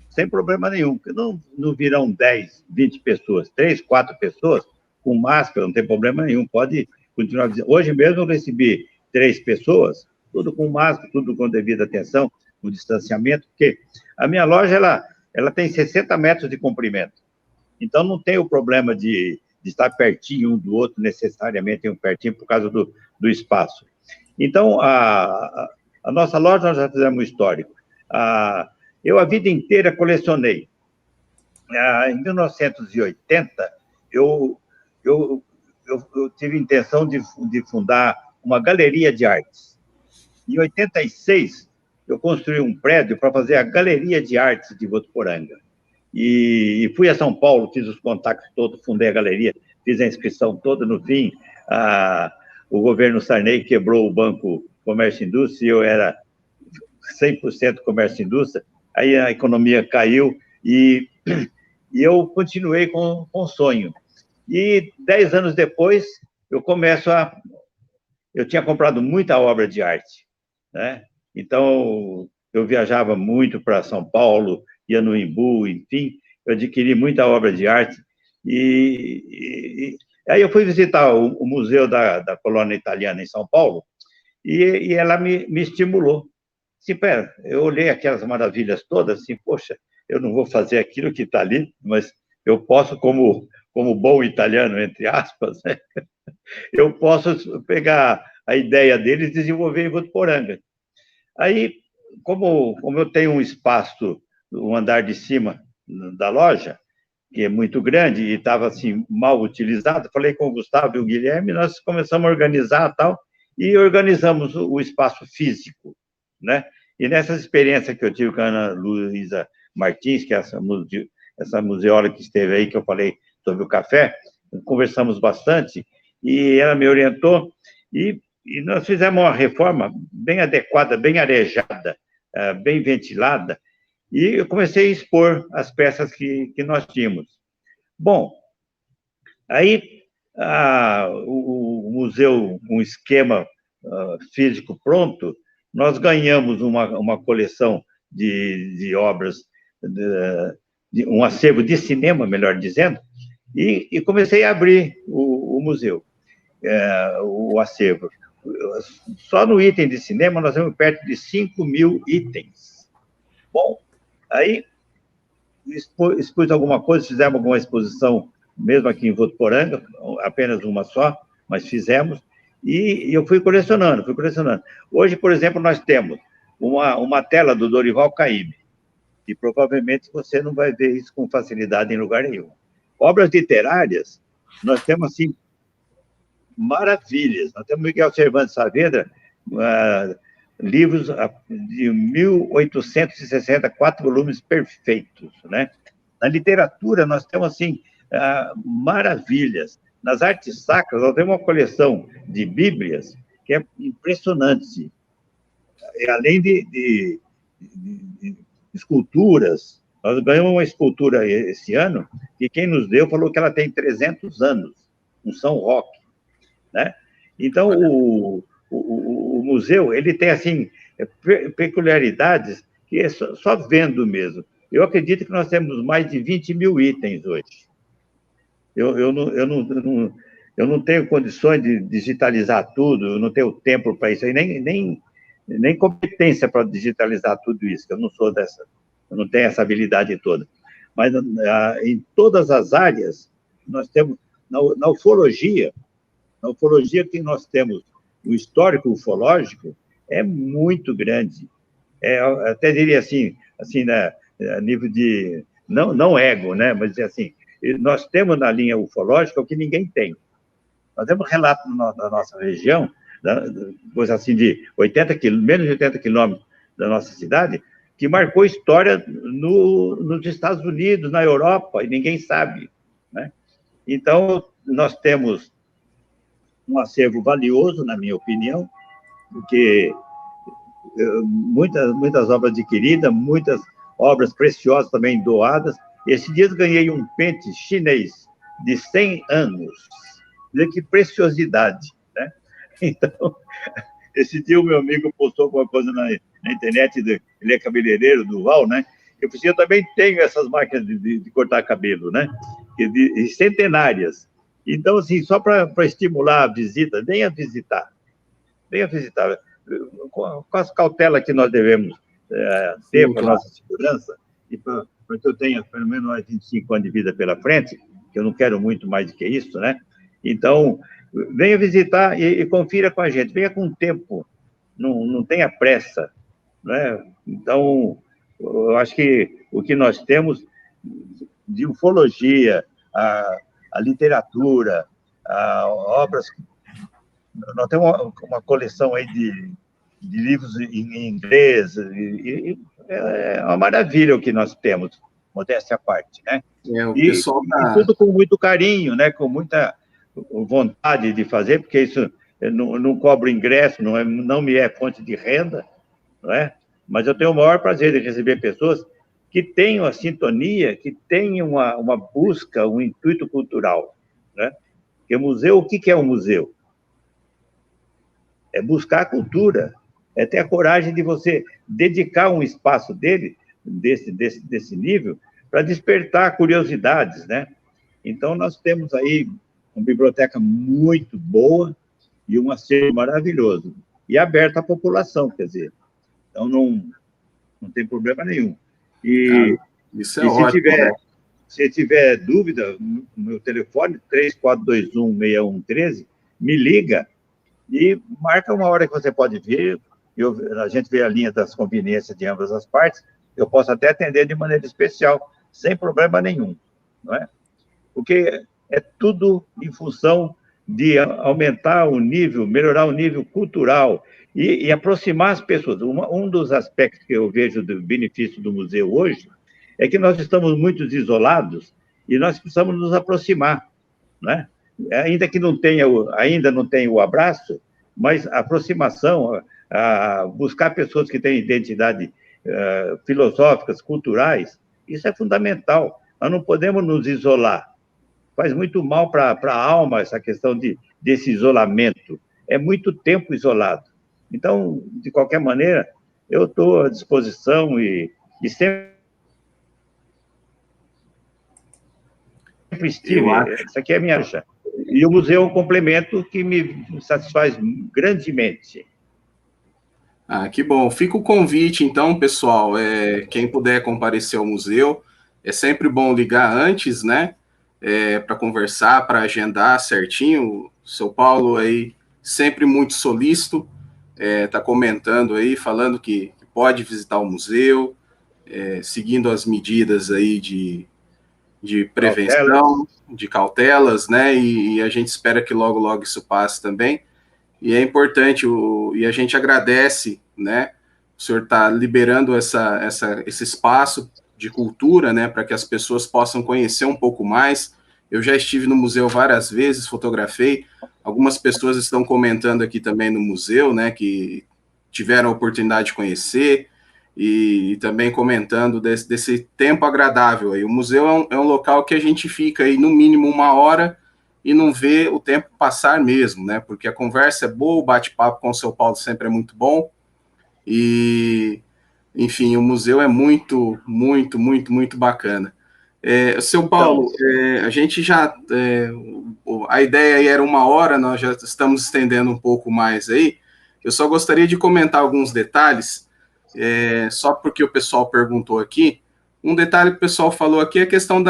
sem problema nenhum, porque não virão 10, 20 pessoas, 3, 4 pessoas com máscara, não tem problema nenhum, pode continuar visitando. Hoje mesmo eu recebi 3 pessoas, tudo com máscara, tudo com devida atenção, com distanciamento, porque a minha loja ela tem 60 metros de comprimento, então não tem o problema de estar pertinho um do outro, necessariamente um pertinho, por causa do espaço. Então, a nossa loja, nós já fizemos um histórico. Eu, a vida inteira, colecionei. Em 1980, eu tive intenção de fundar uma galeria de artes. Em 86, eu construí um prédio para fazer a Galeria de Artes de Votuporanga. E fui a São Paulo, fiz os contatos todos, fundei a galeria, fiz a inscrição toda. No fim, o governo Sarney quebrou o Banco Comércio e Indústria, e eu era 100% comércio e indústria, aí a economia caiu e eu continuei com o sonho. E 10 anos depois, eu tinha comprado muita obra de arte, né? Então, eu viajava muito para São Paulo, ia no Imbu, enfim, eu adquiri muita obra de arte. E aí eu fui visitar o Museu da Colônia Italiana em São Paulo, e ela me estimulou. Assim, pera, eu olhei aquelas maravilhas todas, assim, poxa, eu não vou fazer aquilo que está ali, mas eu posso, como bom italiano, entre aspas, né? Eu posso pegar a ideia deles e desenvolver em Votuporanga. Aí, como eu tenho um espaço, um andar de cima da loja, que é muito grande e estava assim mal utilizado, falei com o Gustavo e o Guilherme, nós começamos a organizar tal, e organizamos o espaço físico, né? E nessa experiência que eu tive com a Ana Luísa Martins, que é essa museóloga que esteve aí, que eu falei sobre o café, conversamos bastante, e ela me orientou, e nós fizemos uma reforma bem adequada, bem arejada, bem ventilada, e eu comecei a expor as peças que nós tínhamos. Bom, aí o museu, um esquema físico pronto, nós ganhamos uma coleção de obras, um acervo de cinema, melhor dizendo, e comecei a abrir o museu, o acervo. Só no item de cinema nós temos perto de 5.000 itens. Bom, aí expus alguma coisa, fizemos alguma exposição, mesmo aqui em Votuporanga, apenas uma só, mas fizemos, e eu fui colecionando. Hoje, por exemplo, nós temos uma tela do Dorival Caymmi, e provavelmente você não vai ver isso com facilidade em lugar nenhum. Obras literárias, nós temos, assim, maravilhas. Nós temos Miguel Cervantes Saavedra, livros de 1860, 4 volumes perfeitos, né? Na literatura, nós temos, assim, maravilhas. Nas artes sacras, nós temos uma coleção de bíblias que é impressionante. Além de esculturas, nós ganhamos uma escultura esse ano, que quem nos deu falou que ela tem 300 anos, um São Roque, né? Então, o museu, ele tem, assim, peculiaridades que é só vendo mesmo. Eu acredito que nós temos mais de 20.000 itens hoje. eu não tenho condições de digitalizar tudo, eu não tenho tempo para isso aí, nem competência para digitalizar tudo isso, que eu não sou dessa, eu não tenho essa habilidade toda. Mas em todas as áreas, nós temos, na ufologia que nós temos, o histórico ufológico é muito grande. Até diria assim, né, a nível de, não ego, né, mas assim, nós temos na linha ufológica o que ninguém tem. Nós temos relato na nossa região, coisa assim de 80 menos de 80 quilômetros da nossa cidade, que marcou história nos Estados Unidos, na Europa, e ninguém sabe, né? Então, nós temos um acervo valioso, na minha opinião, porque muitas obras adquiridas, muitas obras preciosas também doadas. Esses dias ganhei um pente chinês de 100 anos. Olha que preciosidade, né? Então, esse dia o meu amigo postou alguma coisa na internet, ele é cabeleireiro do Val, né? Eu também tenho essas máquinas de cortar cabelo, né? De centenárias. Então, assim, só para estimular a visita, venha visitar. Venha visitar. Com as cautelas que nós devemos ter para a nossa segurança, e para que eu tenha pelo menos mais 25 anos de vida pela frente, que eu não quero muito mais do que isso, né? Então, venha visitar e confira com a gente, venha com tempo, não tenha pressa, né? Então, eu acho que o que nós temos de ufologia, a literatura, obras. Nós temos uma coleção aí de livros em inglês, e é uma maravilha o que nós temos, modéstia à parte, né? O pessoal e tudo com muito carinho, né? Com muita vontade de fazer, porque isso não cobra ingresso, não me é fonte de renda, não é? Mas eu tenho o maior prazer de receber pessoas que tenham a sintonia, que tenham uma busca, um intuito cultural, né? Porque o que é um museu? É buscar a cultura, é ter a coragem de você dedicar um espaço desse nível, para despertar curiosidades, né? Então, nós temos aí uma biblioteca muito boa e um acervo maravilhoso, e aberto à população, quer dizer, então não tem problema nenhum. Isso é ótimo, né? Se tiver dúvida, no meu telefone, 3421-6113, me liga, e marca uma hora que você pode vir, a gente vê a linha das conveniências de ambas as partes, eu posso até atender de maneira especial, sem problema nenhum, não é? Porque é tudo em função de aumentar o nível, melhorar o nível cultural e aproximar as pessoas. Um dos aspectos que eu vejo do benefício do museu hoje é que nós estamos muito isolados e nós precisamos nos aproximar, né? Ainda não tenha o abraço, mas a aproximação, buscar pessoas que têm identidade filosóficas, culturais, isso é fundamental. Nós não podemos nos isolar. Faz muito mal para a alma essa questão desse isolamento. É muito tempo isolado. Então, de qualquer maneira, eu estou à disposição e sempre estive. Isso aqui é a minha acha. E o museu é um complemento que me satisfaz grandemente. Que bom. Fica o convite, então, pessoal. Quem puder comparecer ao museu, é sempre bom ligar antes, né? Para conversar, para agendar certinho. O seu Paulo aí, sempre muito solícito, está comentando aí, falando que pode visitar o museu, seguindo as medidas aí de prevenção, de cautelas, né? E a gente espera que logo, logo isso passe também. E é importante, e a gente agradece, né? O senhor está liberando esse espaço de cultura, né? Para que as pessoas possam conhecer um pouco mais. Eu já estive no museu várias vezes, fotografei. Algumas pessoas estão comentando aqui também no museu, né? Que tiveram a oportunidade de conhecer e também comentando desse tempo agradável. Aí. O museu é um local que a gente fica aí no mínimo 1 hora e não vê o tempo passar mesmo, né? Porque a conversa é boa, o bate-papo com o seu Paulo sempre é muito bom. E, enfim, o museu é muito, muito, muito, muito bacana. Seu Então, Paulo, a gente já, a ideia aí era 1 hora, nós já estamos estendendo um pouco mais aí. Eu só gostaria de comentar alguns detalhes, só porque o pessoal perguntou aqui. Um detalhe que o pessoal falou aqui é a questão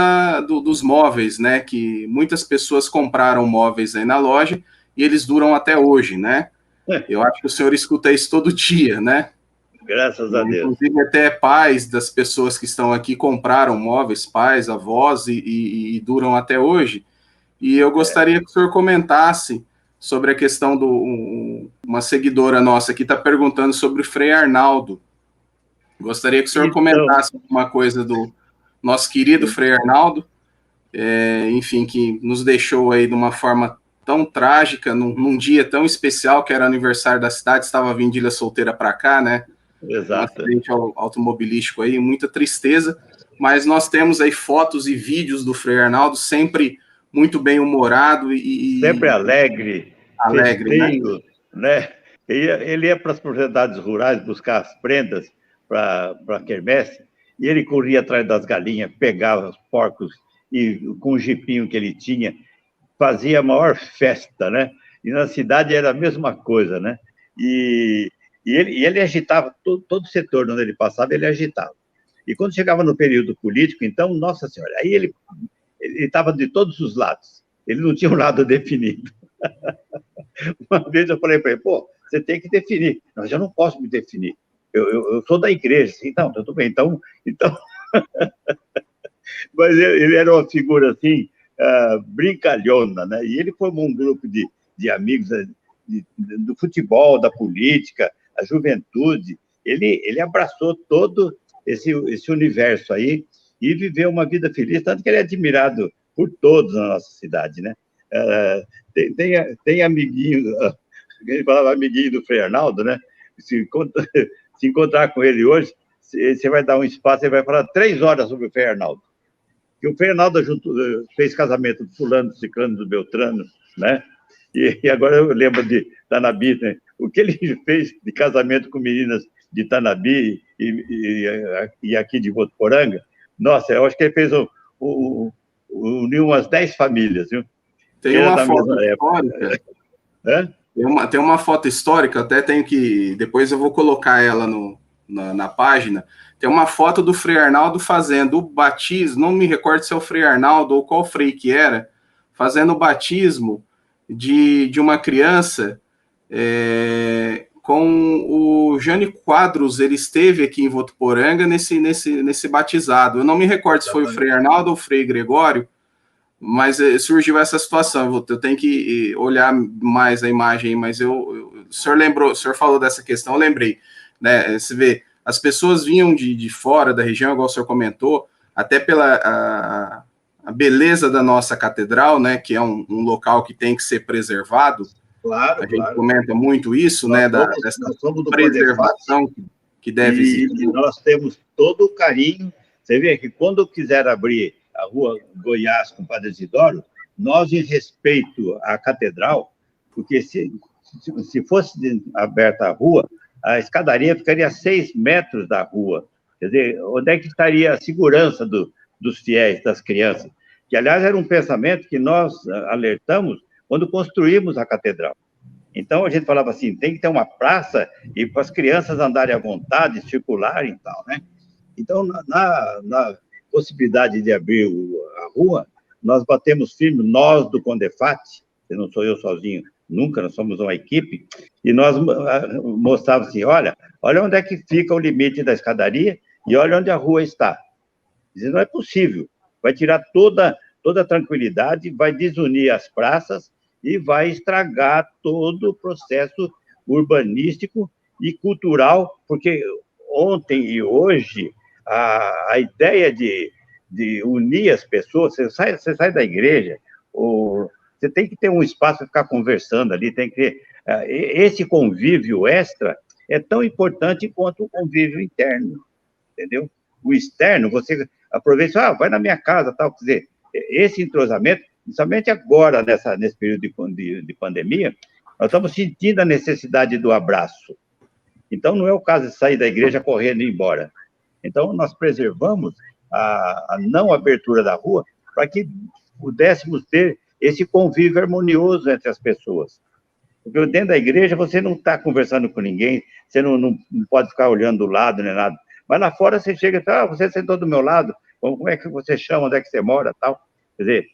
dos móveis, né? Que muitas pessoas compraram móveis aí na loja e eles duram até hoje, né? Eu acho que o senhor escuta isso todo dia, né? graças a Deus. Inclusive, até pais das pessoas que estão aqui compraram móveis, pais, avós, e duram até hoje. E eu gostaria que o senhor comentasse sobre a questão uma seguidora nossa aqui está perguntando sobre o Frei Arnaldo. Gostaria que o senhor Então, comentasse alguma coisa do nosso querido Frei Arnaldo, enfim, que nos deixou aí de uma forma tão trágica, num dia tão especial, que era aniversário da cidade, estava vindo de Ilha Solteira para cá, né? Um exato. acidente automobilístico aí, muita tristeza, mas nós temos aí fotos e vídeos do Frei Arnaldo sempre muito bem humorado Sempre e alegre, alegre, né? festeiro, né? Ele ia para as propriedades rurais buscar as prendas para a quermesse, e ele corria atrás das galinhas, pegava os porcos, e com o jipinho que ele tinha, fazia a maior festa, né? E na cidade era a mesma coisa, né? E, ele agitava todo o setor onde ele passava, ele agitava. E quando chegava no período político, então, nossa senhora, aí ele estava de todos os lados. Ele não tinha um lado definido. Uma vez eu falei para ele, pô, você tem que definir. Mas eu não posso me definir. Eu sou da igreja. Então, tudo bem. Então... Mas ele era uma figura assim, brincalhona, né? E ele formou um grupo de amigos do futebol, da política, a juventude. Ele abraçou todo esse universo aí e viveu uma vida feliz, tanto que ele é admirado por todos na nossa cidade, né? Tem amiguinho, ele falava amiguinho do Frei Arnaldo, né? Se encontrar com ele hoje, você vai dar um espaço, ele vai falar 3 horas sobre o Frei Arnaldo. Que o Frei Arnaldo fez casamento do fulano, do ciclano, do Beltrano, né? E agora eu lembro de Tanabi, né? O que ele fez de casamento com meninas de Tanabi e aqui de Votuporanga, nossa, eu acho que ele fez uniu umas 10 famílias, viu? Tem uma foto histórica. Tem uma foto histórica, até tenho que. Depois eu vou colocar ela na página. Tem uma foto do Frei Arnaldo fazendo o batismo, não me recordo se é o Frei Arnaldo ou qual frei que era, fazendo o batismo de uma criança com o Jânio Quadros. Ele esteve aqui em Votuporanga nesse batizado. Eu não me recordo se foi o Frei Arnaldo ou o Frei Gregório, mas surgiu essa situação. Eu tenho que olhar mais a imagem, mas o senhor lembrou, o senhor falou dessa questão, eu lembrei, né? Você vê, as pessoas vinham de fora da região, igual o senhor comentou, até pela a beleza da nossa catedral, né? Que é um local que tem que ser preservado. Claro, a gente comenta muito isso, nós né? Nós somos do preservação que deve existir. E nós temos todo o carinho. Você vê que quando quiser abrir a rua Goiás com Padre Isidoro, nós, em respeito à catedral, porque se fosse aberta a rua, a escadaria ficaria a 6 metros da rua. Quer dizer, onde é que estaria a segurança dos fiéis, das crianças? Que, aliás, era um pensamento que nós alertamos quando construímos a catedral. Então, a gente falava assim, tem que ter uma praça e para as crianças andarem à vontade, circularem e tal, né? Então, na possibilidade de abrir a rua, nós batemos firme, nós do Condefate, que não sou eu sozinho, nunca, nós somos uma equipe, e nós mostrávamos assim, olha onde é que fica o limite da escadaria e olha onde a rua está. Dizendo, não é possível, vai tirar toda a tranquilidade, vai desunir as praças e vai estragar todo o processo urbanístico e cultural, porque ontem e hoje a ideia de unir as pessoas, você sai da igreja, você tem que ter um espaço para ficar conversando ali, tem que ter, esse convívio extra é tão importante quanto o convívio interno, entendeu? O externo, você aproveita, vai na minha casa, tal, quer dizer, esse entrosamento, principalmente agora, nesse período de pandemia, nós estamos sentindo a necessidade do abraço. Então, não é o caso de sair da igreja correndo e ir embora. Então, nós preservamos a não abertura da rua, para que pudéssemos ter esse convívio harmonioso entre as pessoas. Porque dentro da igreja você não está conversando com ninguém, você não pode ficar olhando do lado, nem nada. Mas lá fora você chega e fala, você sentou do meu lado, como é que você chama, onde é que você mora, tal. Quer dizer,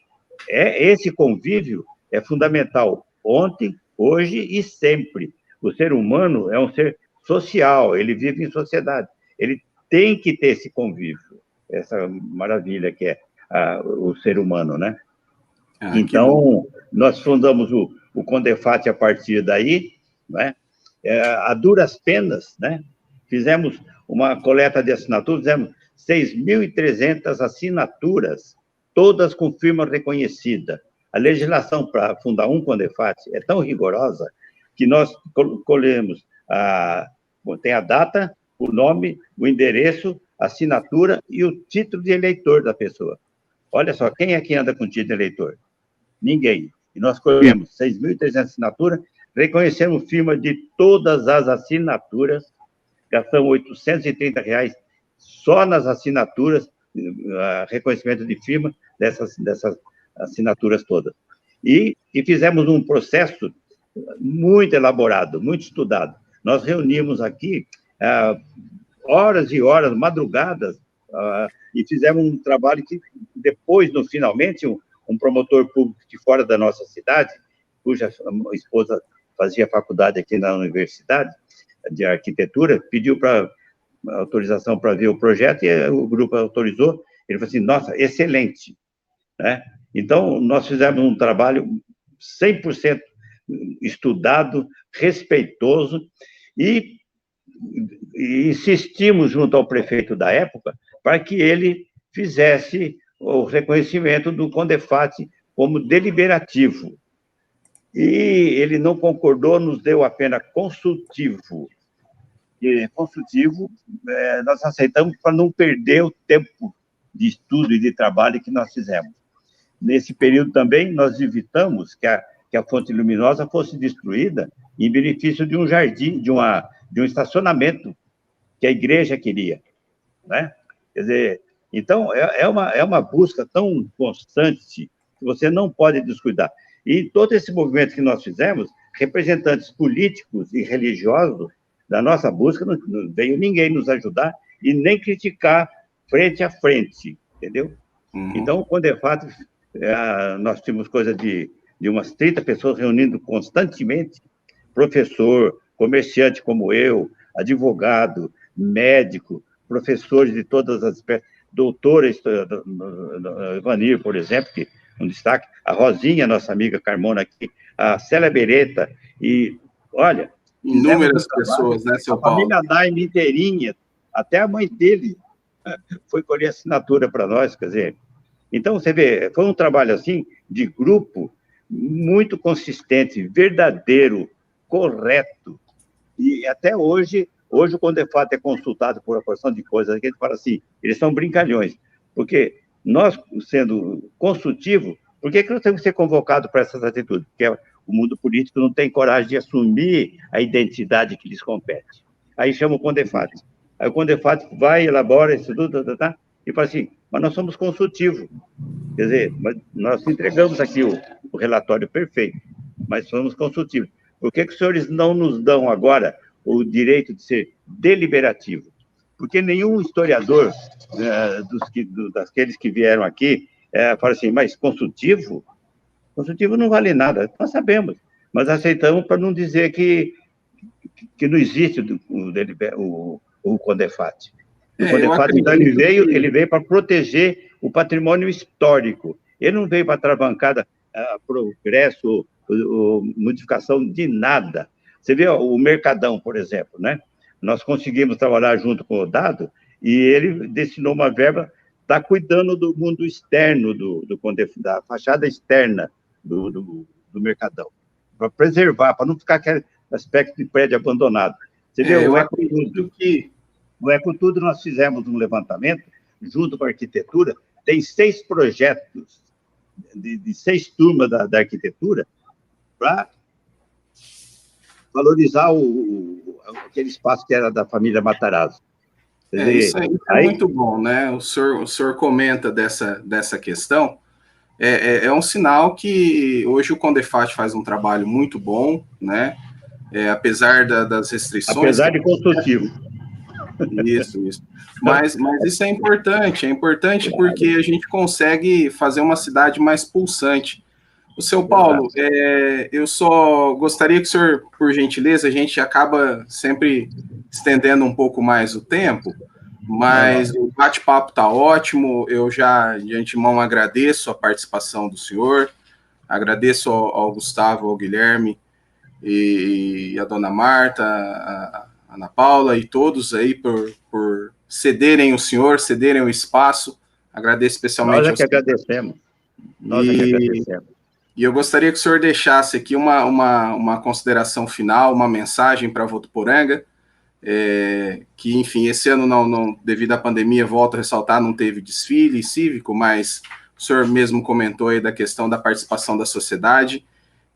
esse convívio é fundamental, ontem, hoje e sempre. O ser humano é um ser social, ele vive em sociedade, ele tem que ter esse convívio, essa maravilha que é o ser humano, né? Então, nós fundamos o Condefat a partir daí, né? A duras penas, né? Fizemos uma coleta de assinaturas, fizemos 6.300 assinaturas, todas com firma reconhecida. A legislação para fundar um Condefat é tão rigorosa que nós colhemos, tem a data, o nome, o endereço, a assinatura e o título de eleitor da pessoa. Olha só, quem é que anda com título de eleitor? Ninguém. E nós colhemos 6.300 assinaturas, reconhecemos firma de todas as assinaturas, gastamos R$830 só nas assinaturas, reconhecimento de firma dessas assinaturas todas. E fizemos um processo muito elaborado, muito estudado. Nós reunimos aqui horas e horas, madrugadas, e fizemos um trabalho que depois, finalmente, um promotor público de fora da nossa cidade, cuja esposa fazia faculdade aqui na universidade de arquitetura, pediu autorização para ver o projeto e o grupo autorizou. Ele falou assim, nossa, excelente, né? Então, nós fizemos um trabalho 100% estudado, respeitoso, e insistimos junto ao prefeito da época para que ele fizesse o reconhecimento do Condefat como deliberativo. E ele não concordou, nos deu apenas consultivo. E consultivo, nós aceitamos para não perder o tempo de estudo e de trabalho que nós fizemos. Nesse período também, nós evitamos que a fonte luminosa fosse destruída em benefício de um jardim, de um estacionamento que a igreja queria, né? Quer dizer, então, é uma busca tão constante que você não pode descuidar. E todo esse movimento que nós fizemos, representantes políticos e religiosos da nossa busca, não veio ninguém nos ajudar e nem criticar frente a frente, entendeu? Uhum. Então, quando é fato, nós tínhamos coisa de umas 30 pessoas reunindo constantemente, professor, comerciante como eu, advogado, médico, professores de todas as espécies, doutora Ivanir, por exemplo, que um destaque, a Rosinha, nossa amiga Carmona aqui, a Célia Beretta, e, olha... Inúmeras pessoas, né, seu Paulo? A família Daime inteirinha, até a mãe dele foi colher assinatura para nós, quer dizer... Então, você vê, foi um trabalho, assim, de grupo, muito consistente, verdadeiro, correto, e até hoje o Condefat é consultado por uma porção de coisas, que a gente fala assim, eles são brincalhões, porque nós, sendo consultivo, por que nós temos que ser convocados para essas atitudes? Porque o mundo político não tem coragem de assumir a identidade que lhes compete. Aí chama o Condefat. Aí o Condefat vai, elabora isso tudo, e fala assim, mas nós somos consultivos. Quer dizer, nós entregamos aqui o relatório perfeito, mas somos consultivos. Por que os senhores não nos dão agora o direito de ser deliberativo? Porque nenhum historiador daqueles que vieram aqui fala assim, mas consultivo? Consultivo não vale nada, nós sabemos, mas aceitamos para não dizer que não existe o Condefat. O Condefat, então, ele veio para proteger o patrimônio histórico. Ele não veio para travancada progresso, modificação de nada. Você vê o Mercadão, por exemplo, né? Nós conseguimos trabalhar junto com o Dado e ele destinou uma verba, está cuidando do mundo externo, da fachada externa do Mercadão, para preservar, para não ficar aquele aspecto de prédio abandonado. Você vê, no Ecotudo nós fizemos um levantamento, junto com a arquitetura, tem 6 projetos de 6 turmas da arquitetura para valorizar aquele espaço que era da família Matarazzo. Quer Isso, dizer, isso é aí, muito bom, né? O senhor comenta dessa questão. É um sinal que hoje o Condefat faz um trabalho muito bom, né? Apesar das restrições apesar que de construtivo. isso. Mas isso é importante porque a gente consegue fazer uma cidade mais pulsante. O seu Paulo, Exato. eu só gostaria que o senhor, por gentileza, a gente acaba sempre estendendo um pouco mais o tempo, mas Normal. o bate-papo está ótimo. Eu já de antemão agradeço a participação do senhor, agradeço ao Gustavo, ao Guilherme e a dona Marta, a Ana Paula e todos aí por cederem o senhor, cederem o espaço. Agradeço Nós especialmente é ao que senhor. agradecemos. Nós é que E agradecemos. e eu gostaria que o senhor deixasse aqui uma consideração final, uma mensagem para Votuporanga, que, enfim, esse ano, devido à pandemia, volto a ressaltar, não teve desfile cívico, mas o senhor mesmo comentou aí da questão da participação da sociedade,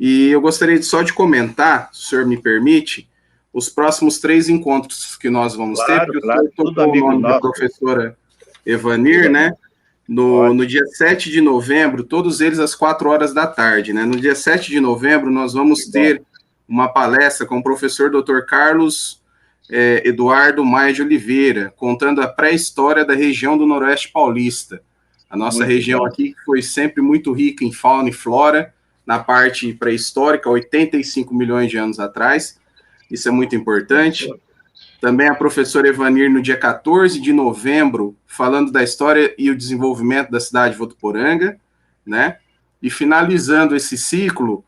e eu gostaria só de comentar, se o senhor me permite, os próximos 3 encontros que nós vamos ter, Claro, porque o claro, senhor tudo tocou o amigo nome da nosso. professora Evanir, Ivanir. né? No Ótimo, dia 7 de novembro, todos eles às 4 horas da tarde, né? No dia 7 de novembro, nós que vamos bom. ter uma palestra com o professor Dr. Carlos Eduardo Maia de Oliveira, contando a pré-história da região do Noroeste Paulista. A nossa Muito região bom. aqui foi sempre muito rica em fauna e flora, na parte pré-histórica, 85 milhões de anos atrás. Isso é muito importante. Também a professora Evanir, no dia 14 de novembro, falando da história e o desenvolvimento da cidade de Votuporanga, né? E finalizando esse ciclo,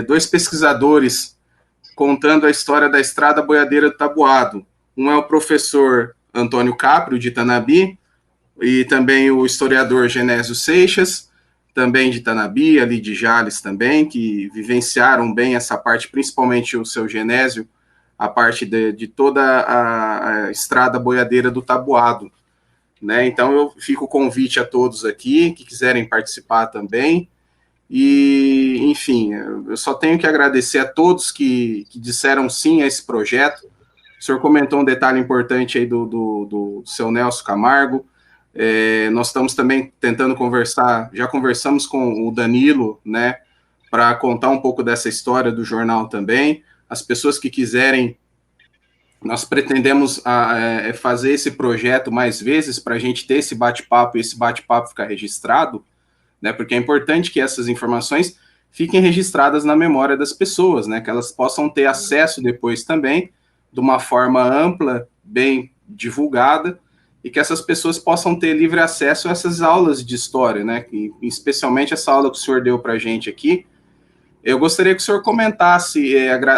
2 pesquisadores contando a história da Estrada Boiadeira do Tabuado. Um é o professor Antônio Caprio, de Itanabi, e também o historiador Genésio Seixas, também de Itanabi, ali de Jales também, que vivenciaram bem essa parte, principalmente o seu Genésio, a parte de toda a estrada boiadeira do Tabuado. Né? Então, eu fico o convite a todos aqui que quiserem participar também. E, enfim, eu só tenho que agradecer a todos que disseram sim a esse projeto. O senhor comentou um detalhe importante aí do seu Nelson Camargo. Nós estamos também tentando conversar, já conversamos com o Danilo, né, para contar um pouco dessa história do jornal também. As pessoas que quiserem, nós pretendemos fazer esse projeto mais vezes para a gente ter esse bate-papo e esse bate-papo ficar registrado, né? Porque é importante que essas informações fiquem registradas na memória das pessoas, né? Que elas possam ter acesso depois também, de uma forma ampla, bem divulgada, e que essas pessoas possam ter livre acesso a essas aulas de história, né? Que, especialmente essa aula que o senhor deu para a gente aqui. Eu gostaria que o senhor comentasse,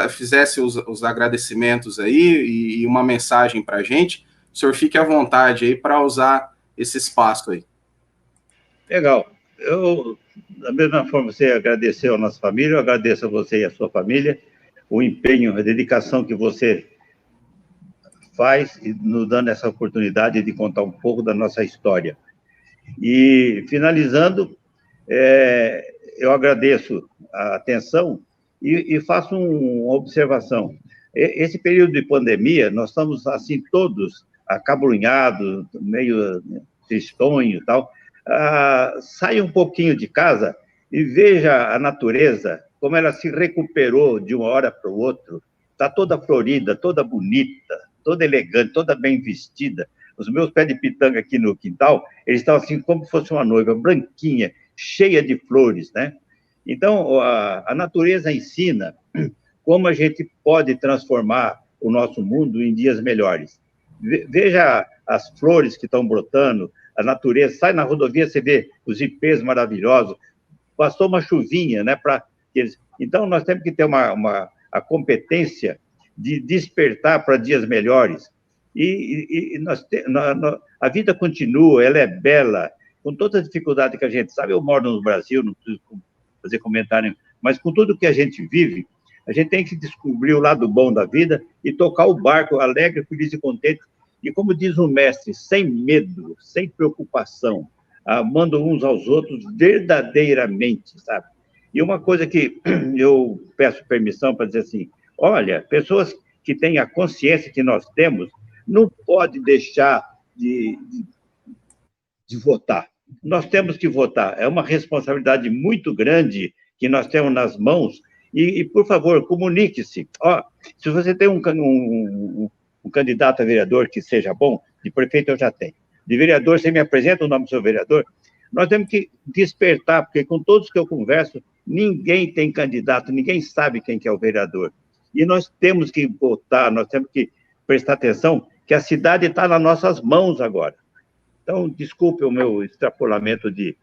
fizesse os agradecimentos aí e uma mensagem para a gente. O senhor fique à vontade aí para usar esse espaço aí. Legal. Eu, da mesma forma, você agradeceu a nossa família, eu agradeço a você e a sua família, o empenho, a dedicação que você faz, e nos dando essa oportunidade de contar um pouco da nossa história. E, finalizando, eu agradeço a atenção e faço uma observação. Esse período de pandemia, nós estamos, assim, todos acabrunhados, meio tristonho e tal. Saia um pouquinho de casa e veja a natureza, como ela se recuperou de uma hora para o outro. Está toda florida, toda bonita, toda elegante, toda bem vestida. Os meus pés de pitanga aqui no quintal, eles estão assim como se fosse uma noiva, branquinha, cheia de flores, né? Então, a natureza ensina como a gente pode transformar o nosso mundo em dias melhores. Veja as flores que estão brotando, a natureza, sai na rodovia, você vê os ipês maravilhosos, passou uma chuvinha, né, para eles. Então, nós temos que ter a competência de despertar para dias melhores. A vida continua, ela é bela, com toda a dificuldade que a gente sabe. Eu moro no Brasil, não preciso fazer comentário, mas com tudo que a gente vive, a gente tem que descobrir o lado bom da vida e tocar o barco alegre, feliz e contente. E como diz o mestre, sem medo, sem preocupação, amando uns aos outros verdadeiramente, sabe? E uma coisa que eu peço permissão para dizer assim, olha, pessoas que têm a consciência que nós temos, não pode deixar de votar. Nós temos que votar. É uma responsabilidade muito grande que nós temos nas mãos. E por favor, comunique-se. Se você tem um candidato a vereador que seja bom, de prefeito eu já tenho. De vereador, você me apresenta o nome do seu vereador? Nós temos que despertar, porque com todos que eu converso, ninguém tem candidato, ninguém sabe quem que é o vereador. E nós temos que votar, nós temos que prestar atenção que a cidade está nas nossas mãos agora. Então, desculpe o meu extrapolamento de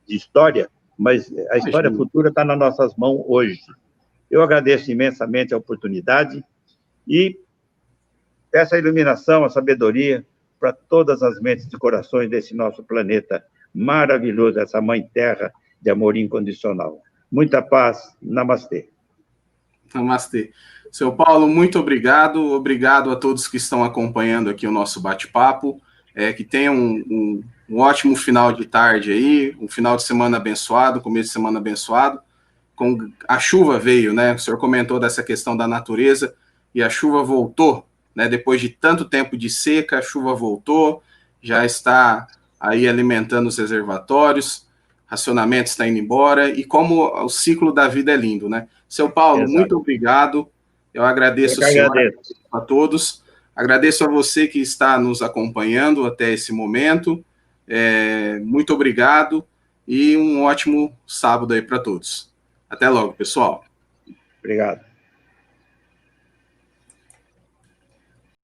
história, mas a história futura está nas nossas mãos hoje. Eu agradeço imensamente a oportunidade e peço a iluminação, a sabedoria para todas as mentes e corações desse nosso planeta maravilhoso, essa mãe terra de amor incondicional. Muita paz. Namastê. Namastê. Seu Paulo, muito obrigado. Obrigado a todos que estão acompanhando aqui o nosso bate-papo. Que tenham um ótimo final de tarde aí, um final de semana abençoado, começo de semana abençoado. A chuva veio, né? O senhor comentou dessa questão da natureza e a chuva voltou, né? Depois de tanto tempo de seca, a chuva voltou, já está aí alimentando os reservatórios, racionamento está indo embora, e como o ciclo da vida é lindo, né? Seu Paulo, Exato. muito obrigado. Eu agradeço o senhor, a todos. Agradeço a você que está nos acompanhando até esse momento. Muito obrigado e um ótimo sábado aí para todos. Até logo, pessoal. Obrigado.